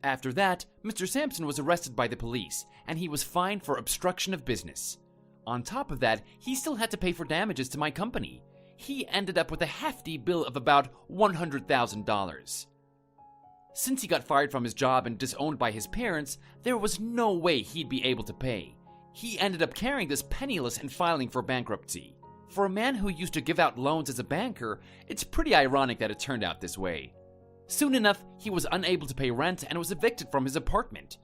After that, Mr. Sampson was arrested by the police, and he was fined for obstruction of business. On top of that, he still had to pay for damages to my company. He ended up with a hefty bill of about $100,000. Since he got fired from his job and disowned by his parents, there was no way he'd be able to pay. He ended up carrying this penniless and filing for bankruptcy. For a man who used to give out loans as a banker, it's pretty ironic that it turned out this way. Soon enough, he was unable to pay rent and was evicted from his apartment.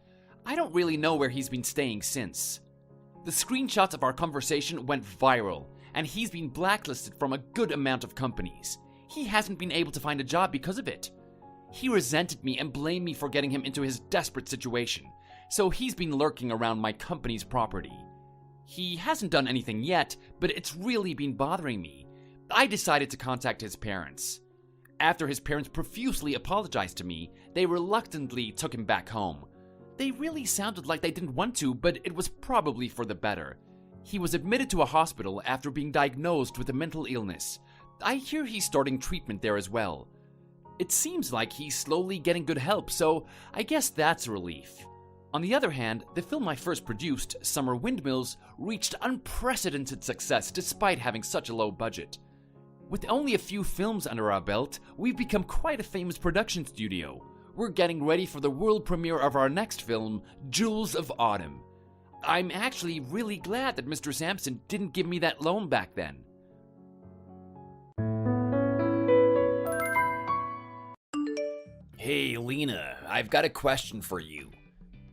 I don't really know where he's been staying since. The screenshots of our conversation went viral, and he's been blacklisted from a good amount of companies. He hasn't been able to find a job because of it. He resented me and blamed me for getting him into his desperate situation, so he's been lurking around my company's property. He hasn't done anything yet, but it's really been bothering me. I decided to contact his parents. After his parents profusely apologized to me, they reluctantly took him back home. They really sounded like they didn't want to, but it was probably for the better. He was admitted to a hospital after being diagnosed with a mental illness. I hear he's starting treatment there as well. It seems like he's slowly getting good help, so I guess that's a relief. On the other hand, the film I first produced, Summer Windmills, reached unprecedented success despite having such a low budget. With only a few films under our belt, we've become quite a famous production studio. We're getting ready for the world premiere of our next film, Jewels of Autumn. I'm actually really glad that Mr. Sampson didn't give me that loan back then. Hey, Lena, I've got a question for you.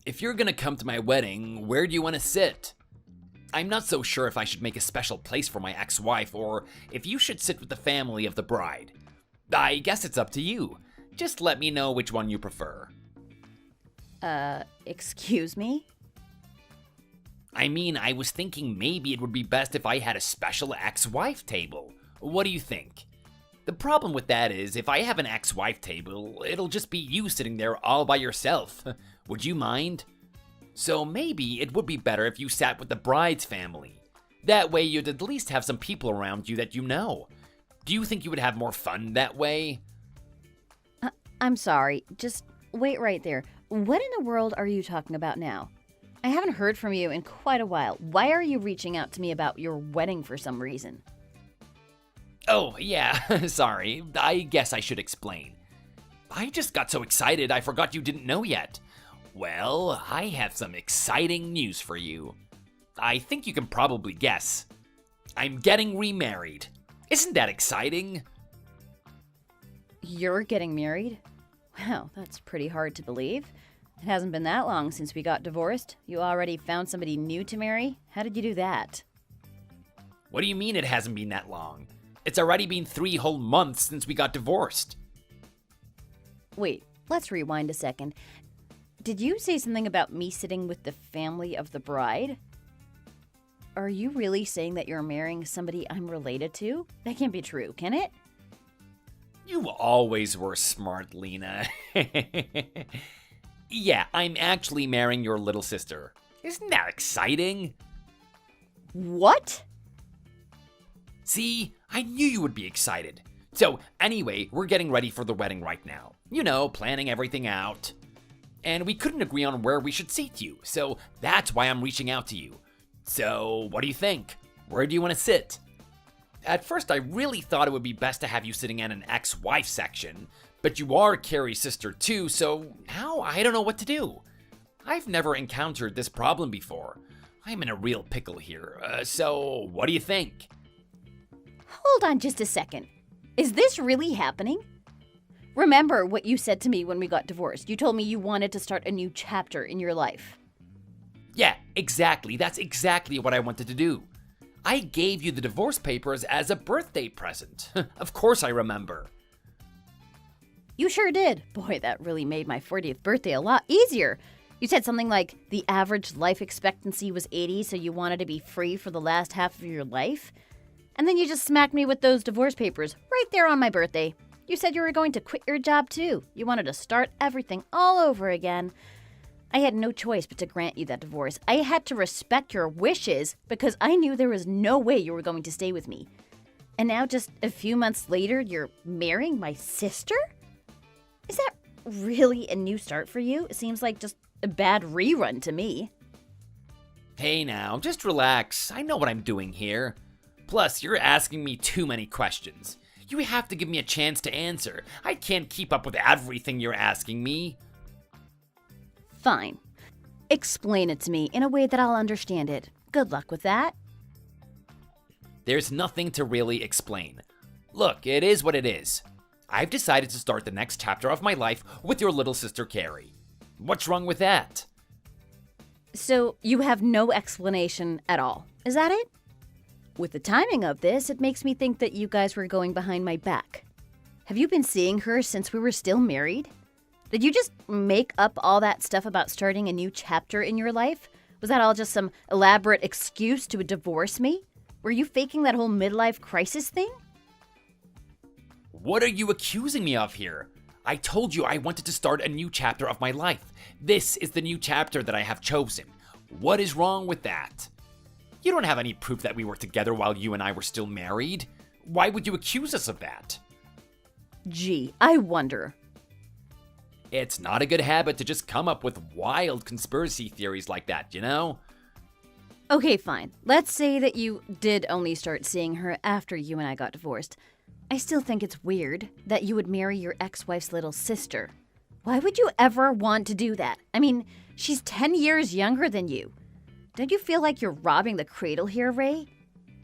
If you're gonna come to my wedding, where do you want to sit? I'm not so sure if I should make a special place for my ex-wife or if you should sit with the family of the bride. I guess it's up to you. Just let me know which one you prefer. Excuse me? I mean, I was thinking maybe it would be best if I had a special ex-wife table. What do you think? The problem with that is, if I have an ex-wife table, it'll just be you sitting there all by yourself. Would you mind? So maybe it would be better if you sat with the bride's family. That way you'd at least have some people around you that you know. Do you think you would have more fun that way? I'm sorry, just wait right there. What in the world are you talking about now? I haven't heard from you in quite a while. Why are you reaching out to me about your wedding for some reason? Oh, yeah, sorry. I guess I should explain. I just got so excited I forgot you didn't know yet. Well, I have some exciting news for you. I think you can probably guess. I'm getting remarried. Isn't that exciting? You're getting married? Wow, that's pretty hard to believe. It hasn't been that long since we got divorced. You already found somebody new to marry? How did you do that? What do you mean it hasn't been that long? It's already been 3 whole months since we got divorced. Wait, let's rewind a second. Did you say something about me sitting with the family of the bride? Are you really saying that you're marrying somebody I'm related to? That can't be true, can it? You always were smart, Lena. Yeah, I'm actually marrying your little sister. Isn't that exciting? What? See, I knew you would be excited. So, anyway, we're getting ready for the wedding right now. You know, planning everything out. And we couldn't agree on where we should seat you, so that's why I'm reaching out to you. So, what do you think? Where do you want to sit? At first, I really thought it would be best to have you sitting in an ex-wife section, but you are Carrie's sister too, so now I don't know what to do. I've never encountered this problem before. I'm in a real pickle here, so what do you think? Hold on just a second. Is this really happening? Remember what you said to me when we got divorced. You told me you wanted to start a new chapter in your life. Yeah, exactly. That's exactly what I wanted to do. I gave you the divorce papers as a birthday present. Of course I remember. You sure did. Boy, that really made my 40th birthday a lot easier. You said something like the average life expectancy was 80, so you wanted to be free for the last half of your life. And then you just smacked me with those divorce papers right there on my birthday. You said you were going to quit your job too. You wanted to start everything all over again. I had no choice but to grant you that divorce. I had to respect your wishes because I knew there was no way you were going to stay with me. And now just a few months later, you're marrying my sister? Is that really a new start for you? It seems like just a bad rerun to me. Hey now, just relax. I know what I'm doing here. Plus, you're asking me too many questions. You have to give me a chance to answer. I can't keep up with everything you're asking me. Fine. Explain it to me in a way that I'll understand it. Good luck with that. There's nothing to really explain. Look, it is what it is. I've decided to start the next chapter of my life with your little sister Carrie. What's wrong with that? So you have no explanation at all. Is that it? With the timing of this, it makes me think that you guys were going behind my back. Have you been seeing her since we were still married? Did you just make up all that stuff about starting a new chapter in your life? Was that all just some elaborate excuse to divorce me? Were you faking that whole midlife crisis thing? What are you accusing me of here? I told you I wanted to start a new chapter of my life. This is the new chapter that I have chosen. What is wrong with that? You don't have any proof that we were together while you and I were still married. Why would you accuse us of that? Gee, I wonder. It's not a good habit to just come up with wild conspiracy theories like that, you know? Okay, fine. Let's say that you did only start seeing her after you and I got divorced. I still think it's weird that you would marry your ex-wife's little sister. Why would you ever want to do that? I mean, she's 10 years younger than you. Don't you feel like you're robbing the cradle here, Ray?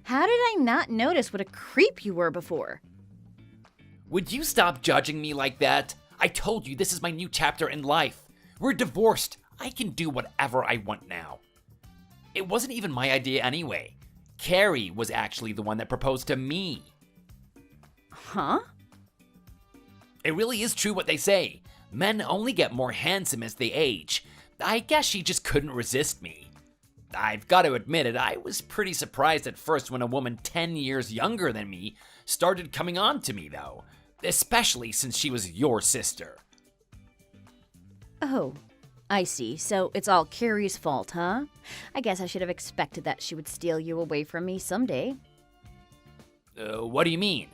How did I not notice what a creep you were before? Would you stop judging me like that? I told you this is my new chapter in life. We're divorced. I can do whatever I want now. It wasn't even my idea anyway. Carrie was actually the one that proposed to me. Huh? It really is true what they say. Men only get more handsome as they age. I guess she just couldn't resist me. I've got to admit it, I was pretty surprised at first when a woman 10 years younger than me started coming on to me, though. Especially since she was your sister. Oh, I see. So it's all Carrie's fault, huh? I guess I should have expected that she would steal you away from me someday. What do you mean?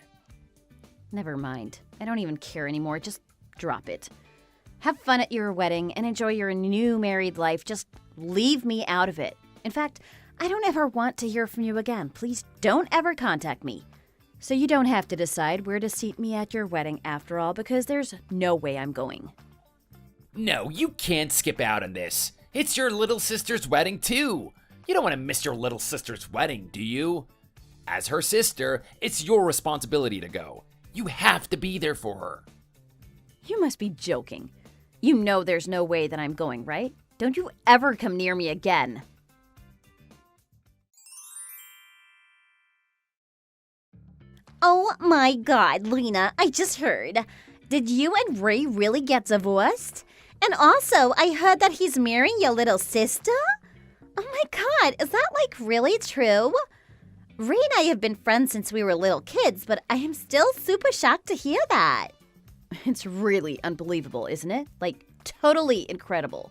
Never mind. I don't even care anymore. Just drop it. Have fun at your wedding and enjoy your new married life. Just leave me out of it. In fact, I don't ever want to hear from you again. Please don't ever contact me. So you don't have to decide where to seat me at your wedding after all, because there's no way I'm going. No, you can't skip out on this. It's your little sister's wedding, too. You don't want to miss your little sister's wedding, do you? As her sister, it's your responsibility to go. You have to be there for her. You must be joking. You know there's no way that I'm going, right? Don't you ever come near me again. Oh my God, Lena, I just heard. Did you and Ray really get divorced? And also, I heard that he's marrying your little sister? Oh my God, is that like really true? Ray and I have been friends since we were little kids, but I am still super shocked to hear that. It's really unbelievable, isn't it? Like, totally incredible.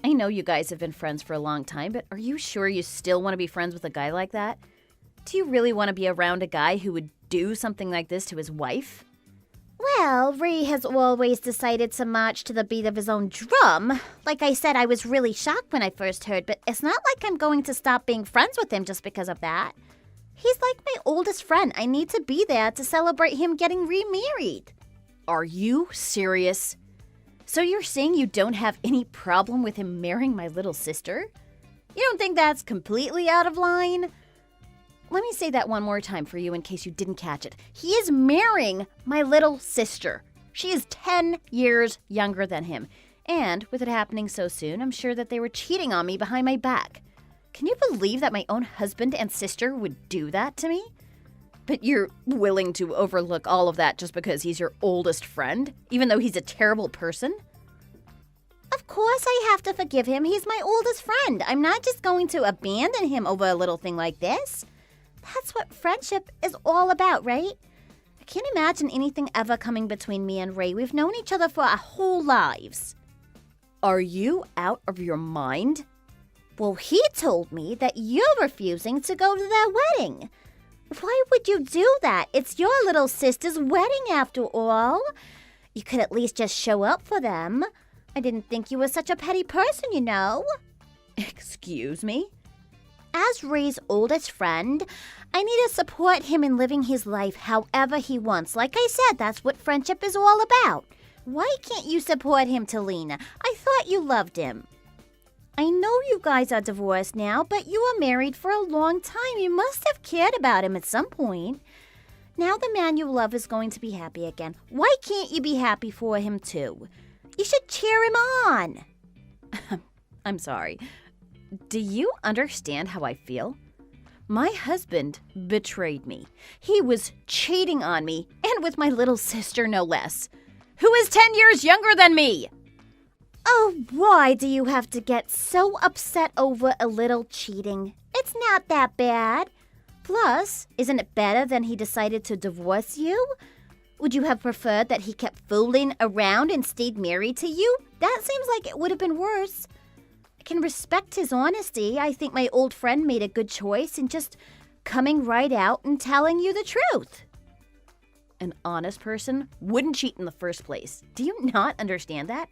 I know you guys have been friends for a long time, but are you sure you still want to be friends with a guy like that? Do you really want to be around a guy who would do something like this to his wife? Well, Ray has always decided to march to the beat of his own drum. Like I said, I was really shocked when I first heard, but it's not like I'm going to stop being friends with him just because of that. He's like my oldest friend. I need to be there to celebrate him getting remarried. Are you serious? So you're saying you don't have any problem with him marrying my little sister? You don't think that's completely out of line? Let me say that one more time for you in case you didn't catch it. He is marrying my little sister. She is 10 years younger than him. And with it happening so soon, I'm sure that they were cheating on me behind my back. Can you believe that my own husband and sister would do that to me? But you're willing to overlook all of that just because he's your oldest friend, even though he's a terrible person? Of course I have to forgive him. He's my oldest friend. I'm not just going to abandon him over a little thing like this. That's what friendship is all about, right? I can't imagine anything ever coming between me and Ray. We've known each other for our whole lives. Are you out of your mind? Well, he told me that you're refusing to go to their wedding. Why would you do that? It's your little sister's wedding after all. You could at least just show up for them. I didn't think you were such a petty person, you know. Excuse me? As Ray's oldest friend, I need to support him in living his life however he wants. Like I said, that's what friendship is all about. Why can't you support him, Talina? I thought you loved him. I know you guys are divorced now, but you were married for a long time. You must have cared about him at some point. Now the man you love is going to be happy again. Why can't you be happy for him too? You should cheer him on. I'm sorry. Do you understand how I feel? My husband betrayed me. He was cheating on me, and with my little sister no less, who is 10 years younger than me. Oh, why do you have to get so upset over a little cheating? It's not that bad. Plus, isn't it better than he decided to divorce you? Would you have preferred that he kept fooling around and stayed married to you? That seems like it would have been worse. I can respect his honesty. I think my old friend made a good choice in just coming right out and telling you the truth. An honest person wouldn't cheat in the first place. Do you not understand that?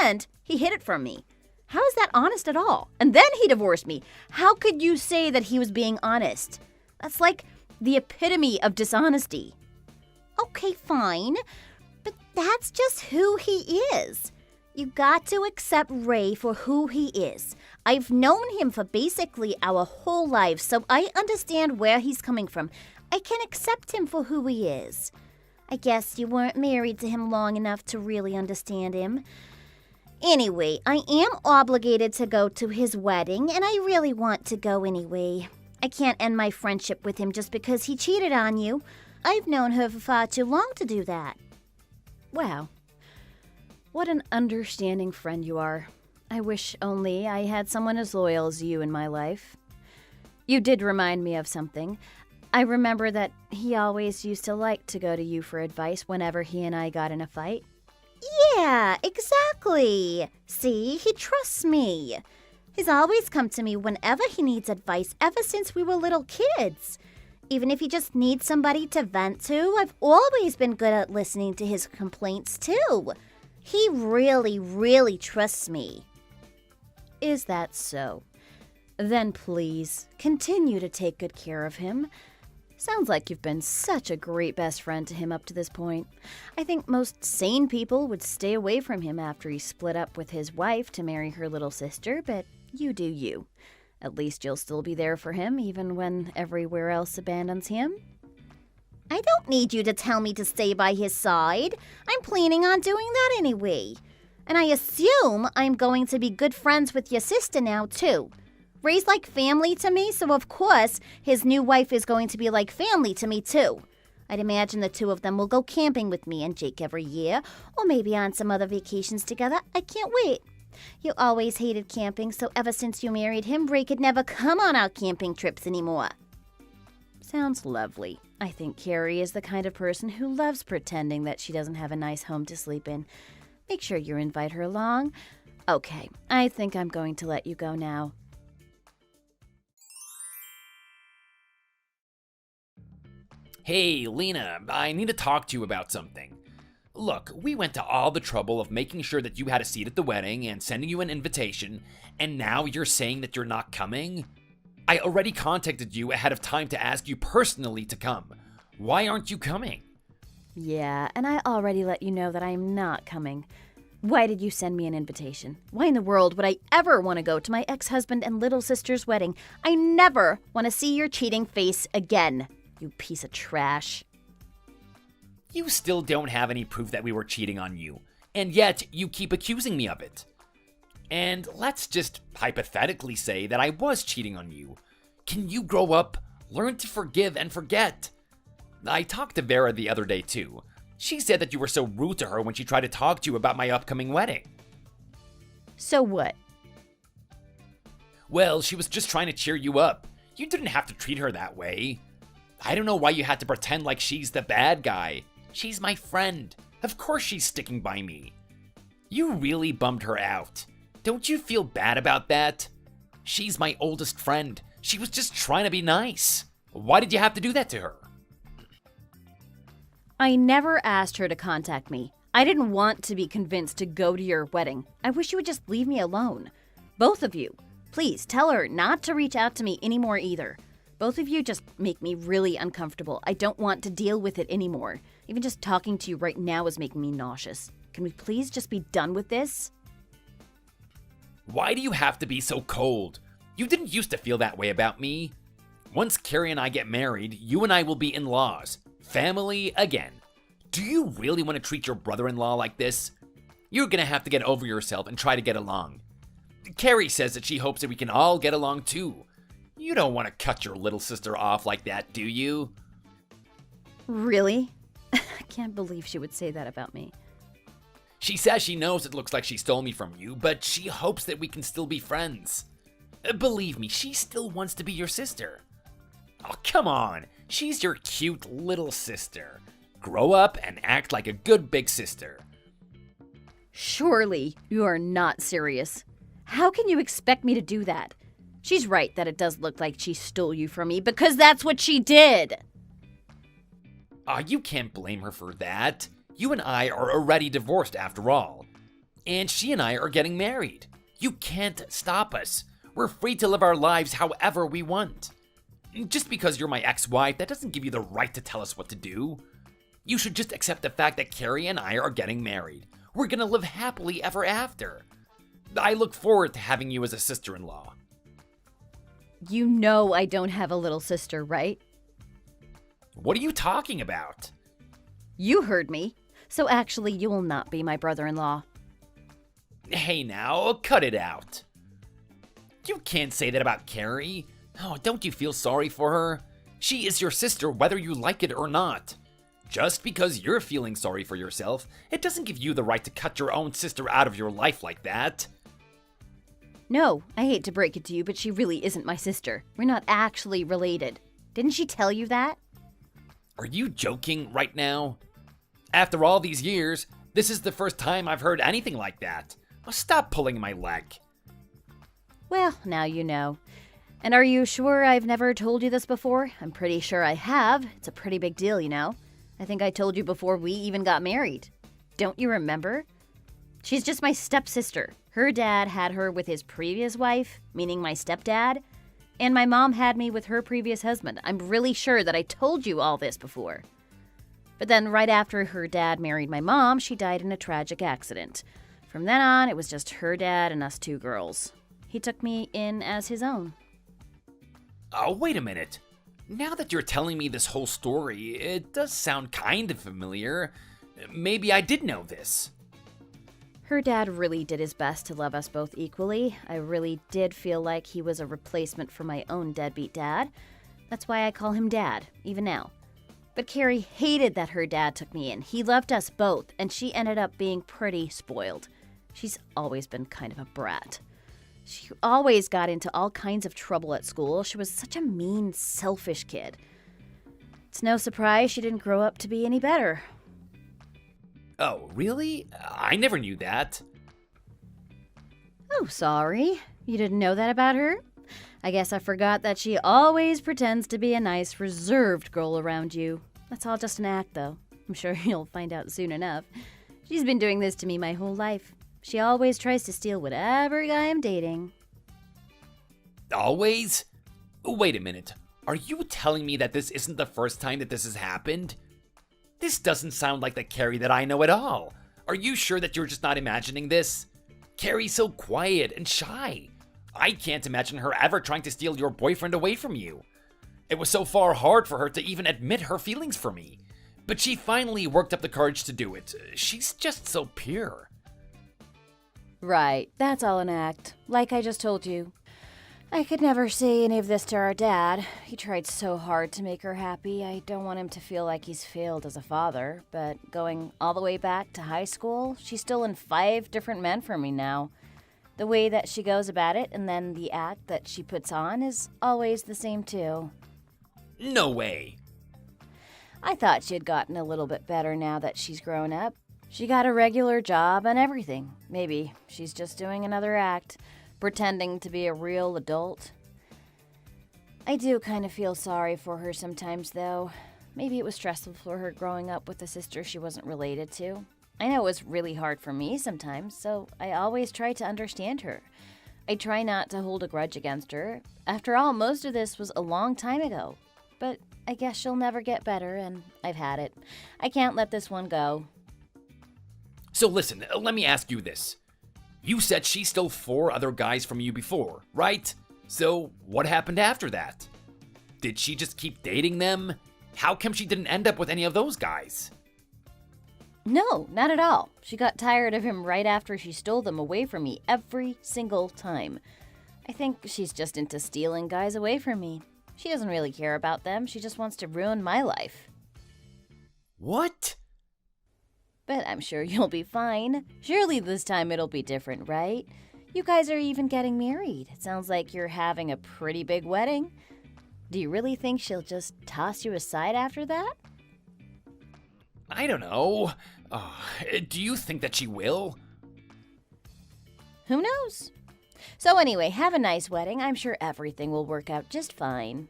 And he hid it from me. How is that honest at all? And then he divorced me. How could you say that he was being honest? That's like the epitome of dishonesty. Okay, fine. But that's just who he is. You got to accept Ray for who he is. I've known him for basically our whole lives, so I understand where he's coming from. I can accept him for who he is. I guess you weren't married to him long enough to really understand him. Anyway, I am obligated to go to his wedding, and I really want to go anyway. I can't end my friendship with him just because he cheated on you. I've known her for far too long to do that. Wow. What an understanding friend you are. I wish only I had someone as loyal as you in my life. You did remind me of something. I remember that he always used to like to go to you for advice whenever he and I got in a fight. Yeah, exactly. See, he trusts me. He's always come to me whenever he needs advice ever since we were little kids. Even if he just needs somebody to vent to, I've always been good at listening to his complaints too. He really, really trusts me. Is that so? Then please, continue to take good care of him. Sounds like you've been such a great best friend to him up to this point. I think most sane people would stay away from him after he split up with his wife to marry her little sister, but you do you. At least you'll still be there for him even when everywhere else abandons him. I don't need you to tell me to stay by his side. I'm planning on doing that anyway. And I assume I'm going to be good friends with your sister now, too. Ray's like family to me, so of course his new wife is going to be like family to me, too. I'd imagine the two of them will go camping with me and Jake every year, or maybe on some other vacations together. I can't wait. You always hated camping, so ever since you married him, Ray could never come on our camping trips anymore. Sounds lovely. I think Carrie is the kind of person who loves pretending that she doesn't have a nice home to sleep in. Make sure you invite her along. Okay, I think I'm going to let you go now. Hey, Lena, I need to talk to you about something. Look, we went to all the trouble of making sure that you had a seat at the wedding and sending you an invitation, and now you're saying that you're not coming? I already contacted you ahead of time to ask you personally to come. Why aren't you coming? Yeah, and I already let you know that I am not coming. Why did you send me an invitation? Why in the world would I ever want to go to my ex-husband and little sister's wedding? I never want to see your cheating face again, you piece of trash. You still don't have any proof that we were cheating on you, and yet you keep accusing me of it. And let's just hypothetically say that I was cheating on you. Can you grow up, learn to forgive and forget? I talked to Vera the other day too. She said that you were so rude to her when she tried to talk to you about my upcoming wedding. So what? Well, she was just trying to cheer you up. You didn't have to treat her that way. I don't know why you had to pretend like she's the bad guy. She's my friend. Of course she's sticking by me. You really bummed her out. Don't you feel bad about that? She's my oldest friend. She was just trying to be nice. Why did you have to do that to her? I never asked her to contact me. I didn't want to be convinced to go to your wedding. I wish you would just leave me alone. Both of you. Please tell her not to reach out to me anymore either. Both of you just make me really uncomfortable. I don't want to deal with it anymore. Even just talking to you right now is making me nauseous. Can we please just be done with this? Why do you have to be so cold? You didn't used to feel that way about me. Once Carrie and I get married, you and I will be in-laws. Family again. Do you really want to treat your brother-in-law like this? You're gonna have to get over yourself and try to get along. Carrie says that she hopes that we can all get along too. You don't want to cut your little sister off like that, do you? Really? I can't believe she would say that about me. She says she knows it looks like she stole me from you, but she hopes that we can still be friends. Believe me, she still wants to be your sister. Oh, come on. She's your cute little sister. Grow up and act like a good big sister. Surely you are not serious. How can you expect me to do that? She's right that it does look like she stole you from me because that's what she did. You can't blame her for that. You and I are already divorced after all. And she and I are getting married. You can't stop us. We're free to live our lives however we want. Just because you're my ex-wife, that doesn't give you the right to tell us what to do. You should just accept the fact that Carrie and I are getting married. We're gonna live happily ever after. I look forward to having you as a sister-in-law. You know I don't have a little sister, right? What are you talking about? You heard me. So actually, you will not be my brother-in-law. Hey now, cut it out. You can't say that about Carrie. Oh, don't you feel sorry for her? She is your sister whether you like it or not. Just because you're feeling sorry for yourself, it doesn't give you the right to cut your own sister out of your life like that. No, I hate to break it to you, but she really isn't my sister. We're not actually related. Didn't she tell you that? Are you joking right now? After all these years, this is the first time I've heard anything like that. Stop pulling my leg. Well, now you know. And are you sure I've never told you this before? I'm pretty sure I have. It's a pretty big deal, you know. I think I told you before we even got married. Don't you remember? She's just my stepsister. Her dad had her with his previous wife, meaning my stepdad, and my mom had me with her previous husband. I'm really sure that I told you all this before. But then right after her dad married my mom, she died in a tragic accident. From then on, it was just her dad and us two girls. He took me in as his own. Oh, wait a minute. Now that you're telling me this whole story, it does sound kind of familiar. Maybe I did know this. Her dad really did his best to love us both equally. I really did feel like he was a replacement for my own deadbeat dad. That's why I call him Dad, even now. But Carrie hated that her dad took me in. He loved us both, and she ended up being pretty spoiled. She's always been kind of a brat. She always got into all kinds of trouble at school. She was such a mean, selfish kid. It's no surprise she didn't grow up to be any better. Oh, really? I never knew that. Oh, sorry. You didn't know that about her? I guess I forgot that she always pretends to be a nice, reserved girl around you. That's all just an act, though. I'm sure you'll find out soon enough. She's been doing this to me my whole life. She always tries to steal whatever guy I'm dating. Always? Wait a minute. Are you telling me that this isn't the first time that this has happened? This doesn't sound like the Carrie that I know at all. Are you sure that you're just not imagining this? Carrie's so quiet and shy. I can't imagine her ever trying to steal your boyfriend away from you. It was so far hard for her to even admit her feelings for me. But she finally worked up the courage to do it. She's just so pure. Right, that's all an act. Like I just told you. I could never say any of this to our dad. He tried so hard to make her happy. I don't want him to feel like he's failed as a father. But going all the way back to high school, she's still in 5 different men for me now. The way that she goes about it and then the act that she puts on is always the same too. No way. I thought she had gotten a little bit better now that she's grown up. She got a regular job and everything. Maybe she's just doing another act, pretending to be a real adult. I do kind of feel sorry for her sometimes, though. Maybe it was stressful for her growing up with a sister she wasn't related to. I know it was really hard for me sometimes, so I always try to understand her. I try not to hold a grudge against her. After all, most of this was a long time ago. But I guess she'll never get better, and I've had it. I can't let this one go. So listen, let me ask you this. You said she stole 4 other guys from you before, right? So what happened after that? Did she just keep dating them? How come she didn't end up with any of those guys? No, not at all. She got tired of him right after she stole them away from me every single time. I think she's just into stealing guys away from me. She doesn't really care about them. She just wants to ruin my life. What? But I'm sure you'll be fine. Surely this time it'll be different, right? You guys are even getting married. It sounds like you're having a pretty big wedding. Do you really think she'll just toss you aside after that? I don't know. Do you think that she will? Who knows? So anyway, have a nice wedding. I'm sure everything will work out just fine.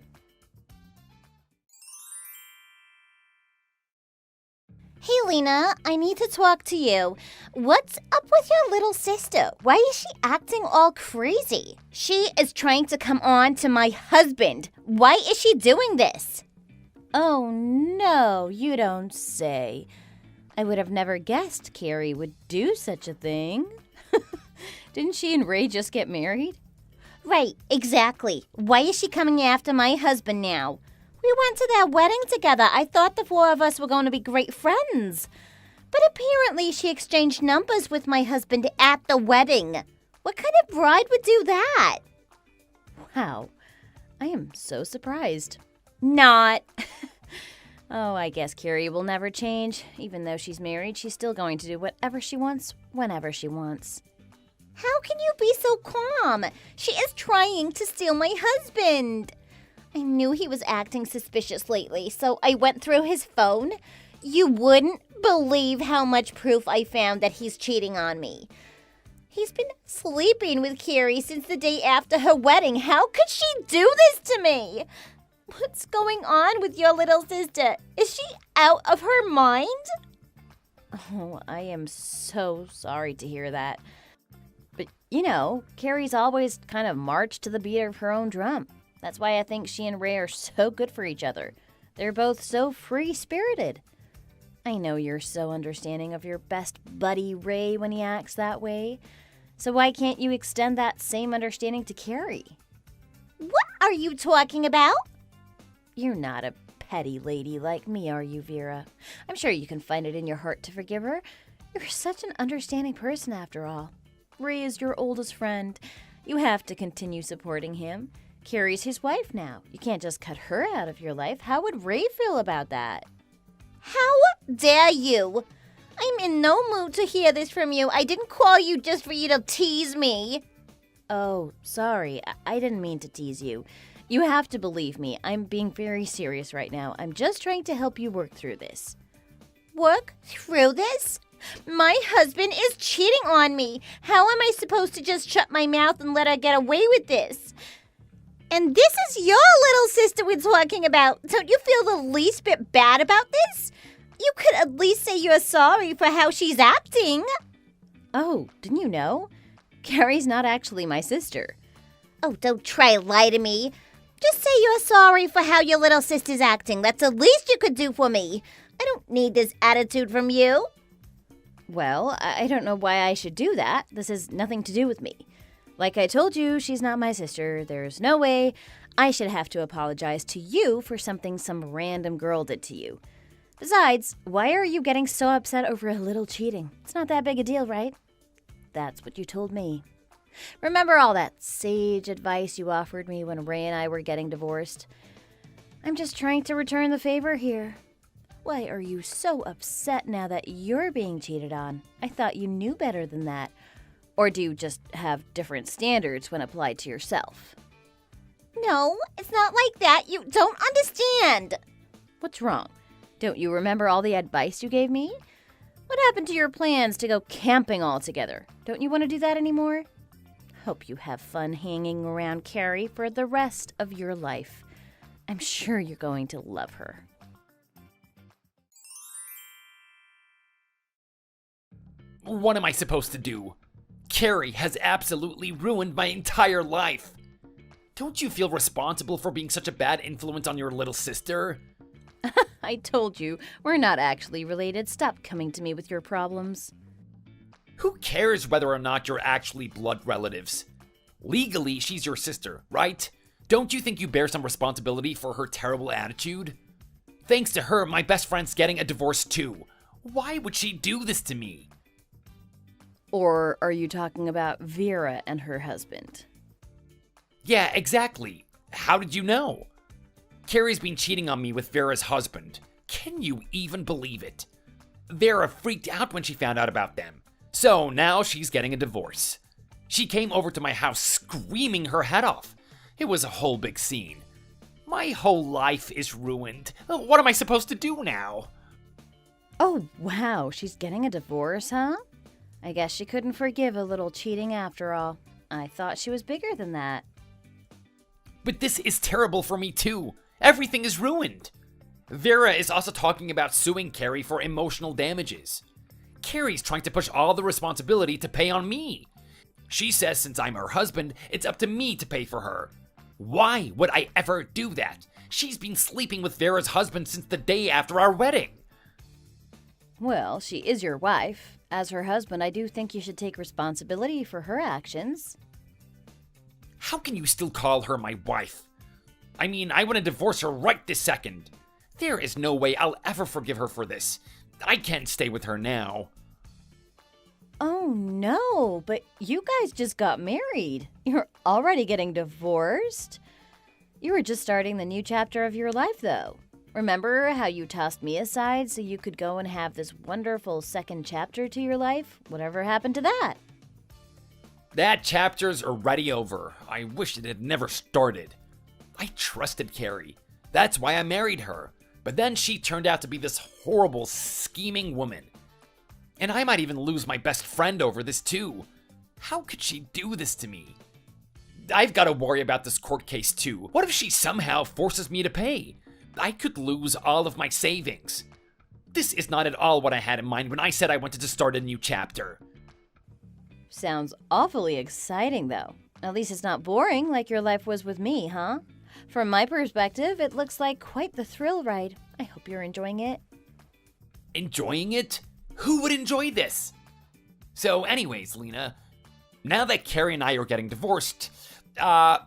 Hey, Lena, I need to talk to you. What's up with your little sister? Why is she acting all crazy? She is trying to come on to my husband. Why is she doing this? Oh, no, you don't say. I would have never guessed Carrie would do such a thing. Didn't she and Ray just get married? Right, exactly. Why is she coming after my husband now? We went to their wedding together. I thought the 4 of us were going to be great friends. But apparently she exchanged numbers with my husband at the wedding. What kind of bride would do that? Wow, I am so surprised. Not. Oh, I guess Carrie will never change. Even though she's married, she's still going to do whatever she wants, whenever she wants. How can you be so calm? She is trying to steal my husband. I knew he was acting suspicious lately, so I went through his phone. You wouldn't believe how much proof I found that he's cheating on me. He's been sleeping with Carrie since the day after her wedding. How could she do this to me? What's going on with your little sister? Is she out of her mind? Oh, I am so sorry to hear that. But, you know, Carrie's always kind of marched to the beat of her own drum. That's why I think she and Ray are so good for each other. They're both so free-spirited. I know you're so understanding of your best buddy Ray when he acts that way. So why can't you extend that same understanding to Carrie? What are you talking about? You're not a petty lady like me, are you, Vera? I'm sure you can find it in your heart to forgive her. You're such an understanding person, after all. Ray is your oldest friend. You have to continue supporting him. Carrie's his wife now. You can't just cut her out of your life. How would Ray feel about that? How dare you? I'm in no mood to hear this from you. I didn't call you just for you to tease me. Oh, sorry. I didn't mean to tease you. You have to believe me. I'm being very serious right now. I'm just trying to help you work through this. Work through this? My husband is cheating on me. How am I supposed to just shut my mouth and let her get away with this? And this is your little sister we're talking about. Don't you feel the least bit bad about this? You could at least say you're sorry for how she's acting. Oh, didn't you know? Carrie's not actually my sister. Oh, don't try to lie to me. Just say you're sorry for how your little sister's acting. That's the least you could do for me. I don't need this attitude from you. Well, I don't know why I should do that. This has nothing to do with me. Like I told you, she's not my sister. There's no way I should have to apologize to you for something some random girl did to you. Besides, why are you getting so upset over a little cheating? It's not that big a deal, right? That's what you told me. Remember all that sage advice you offered me when Ray and I were getting divorced? I'm just trying to return the favor here. Why are you so upset now that you're being cheated on? I thought you knew better than that. Or do you just have different standards when applied to yourself? No, it's not like that. You don't understand. What's wrong? Don't you remember all the advice you gave me? What happened to your plans to go camping all together? Don't you want to do that anymore? Hope you have fun hanging around Carrie for the rest of your life. I'm sure you're going to love her. What am I supposed to do? Carrie has absolutely ruined my entire life. Don't you feel responsible for being such a bad influence on your little sister? I told you, we're not actually related. Stop coming to me with your problems. Who cares whether or not you're actually blood relatives? Legally, she's your sister, right? Don't you think you bear some responsibility for her terrible attitude? Thanks to her, my best friend's getting a divorce too. Why would she do this to me? Or are you talking about Vera and her husband? Yeah, exactly. How did you know? Carrie's been cheating on me with Vera's husband. Can you even believe it? Vera freaked out when she found out about them. So now she's getting a divorce. She came over to my house screaming her head off. It was a whole big scene. My whole life is ruined. What am I supposed to do now? Oh, wow, she's getting a divorce, huh? I guess she couldn't forgive a little cheating after all. I thought she was bigger than that. But this is terrible for me too. Everything is ruined. Vera is also talking about suing Carrie for emotional damages. Carrie's trying to push all the responsibility to pay on me. She says since I'm her husband, it's up to me to pay for her. Why would I ever do that? She's been sleeping with Vera's husband since the day after our wedding. Well, she is your wife. As her husband, I do think you should take responsibility for her actions. How can you still call her my wife? I mean, I want to divorce her right this second. There is no way I'll ever forgive her for this. I can't stay with her now. Oh no, but you guys just got married. You're already getting divorced? You were just starting the new chapter of your life, though. Remember how you tossed me aside so you could go and have this wonderful second chapter to your life? Whatever happened to that? That chapter's already over. I wish it had never started. I trusted Carrie. That's why I married her. But then she turned out to be this horrible, scheming woman. And I might even lose my best friend over this too. How could she do this to me? I've got to worry about this court case too. What if she somehow forces me to pay? I could lose all of my savings. This is not at all what I had in mind when I said I wanted to start a new chapter. Sounds awfully exciting, though. At least it's not boring like your life was with me, huh? From my perspective, it looks like quite the thrill ride. I hope you're enjoying it. Enjoying it? Who would enjoy this? So anyways, Lena, now that Carrie and I are getting divorced, how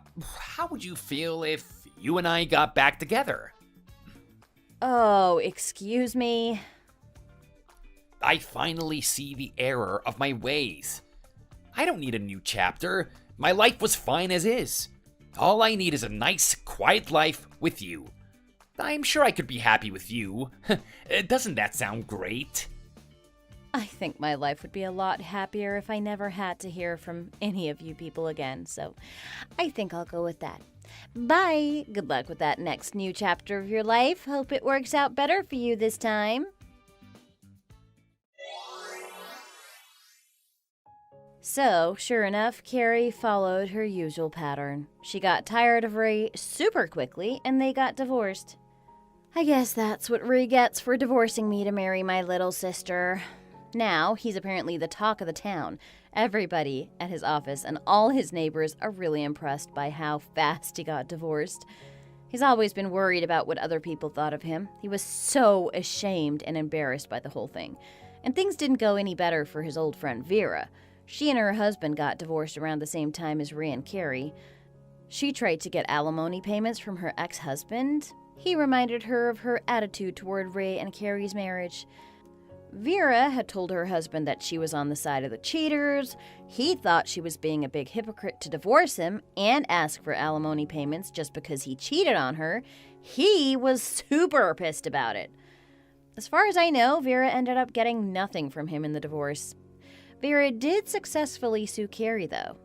would you feel if you and I got back together? Oh, excuse me? I finally see the error of my ways. I don't need a new chapter. My life was fine as is. All I need is a nice, quiet life with you. I'm sure I could be happy with you. Doesn't that sound great? I think my life would be a lot happier if I never had to hear from any of you people again, so I think I'll go with that. Bye! Good luck with that next new chapter of your life. Hope it works out better for you this time. So, sure enough, Carrie followed her usual pattern. She got tired of Ray super quickly, and they got divorced. I guess that's what Ray gets for divorcing me to marry my little sister. Now, he's apparently the talk of the town. Everybody at his office and all his neighbors are really impressed by how fast he got divorced. He's always been worried about what other people thought of him. He was so ashamed and embarrassed by the whole thing. And things didn't go any better for his old friend Vera. She and her husband got divorced around the same time as Ray and Carrie. She tried to get alimony payments from her ex-husband. He reminded her of her attitude toward Ray and Carrie's marriage. Vera had told her husband that she was on the side of the cheaters. He thought she was being a big hypocrite to divorce him and ask for alimony payments just because he cheated on her. He was super pissed about it. As far as I know, Vera ended up getting nothing from him in the divorce. Vera did successfully sue Carrie, though.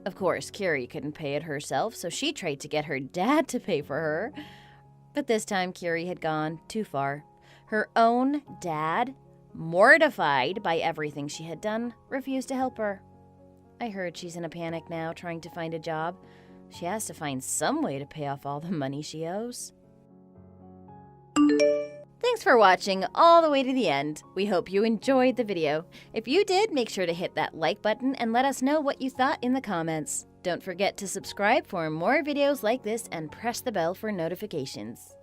Of course, Carrie couldn't pay it herself, so she tried to get her dad to pay for her. But this time, Carrie had gone too far. Her own dad, mortified by everything she had done, refused to help her. I heard she's in a panic now, trying to find a job. She has to find some way to pay off all the money she owes. Thanks for watching all the way to the end. We hope you enjoyed the video. If you did, make sure to hit that like button and let us know what you thought in the comments. Don't forget to subscribe for more videos like this and press the bell for notifications.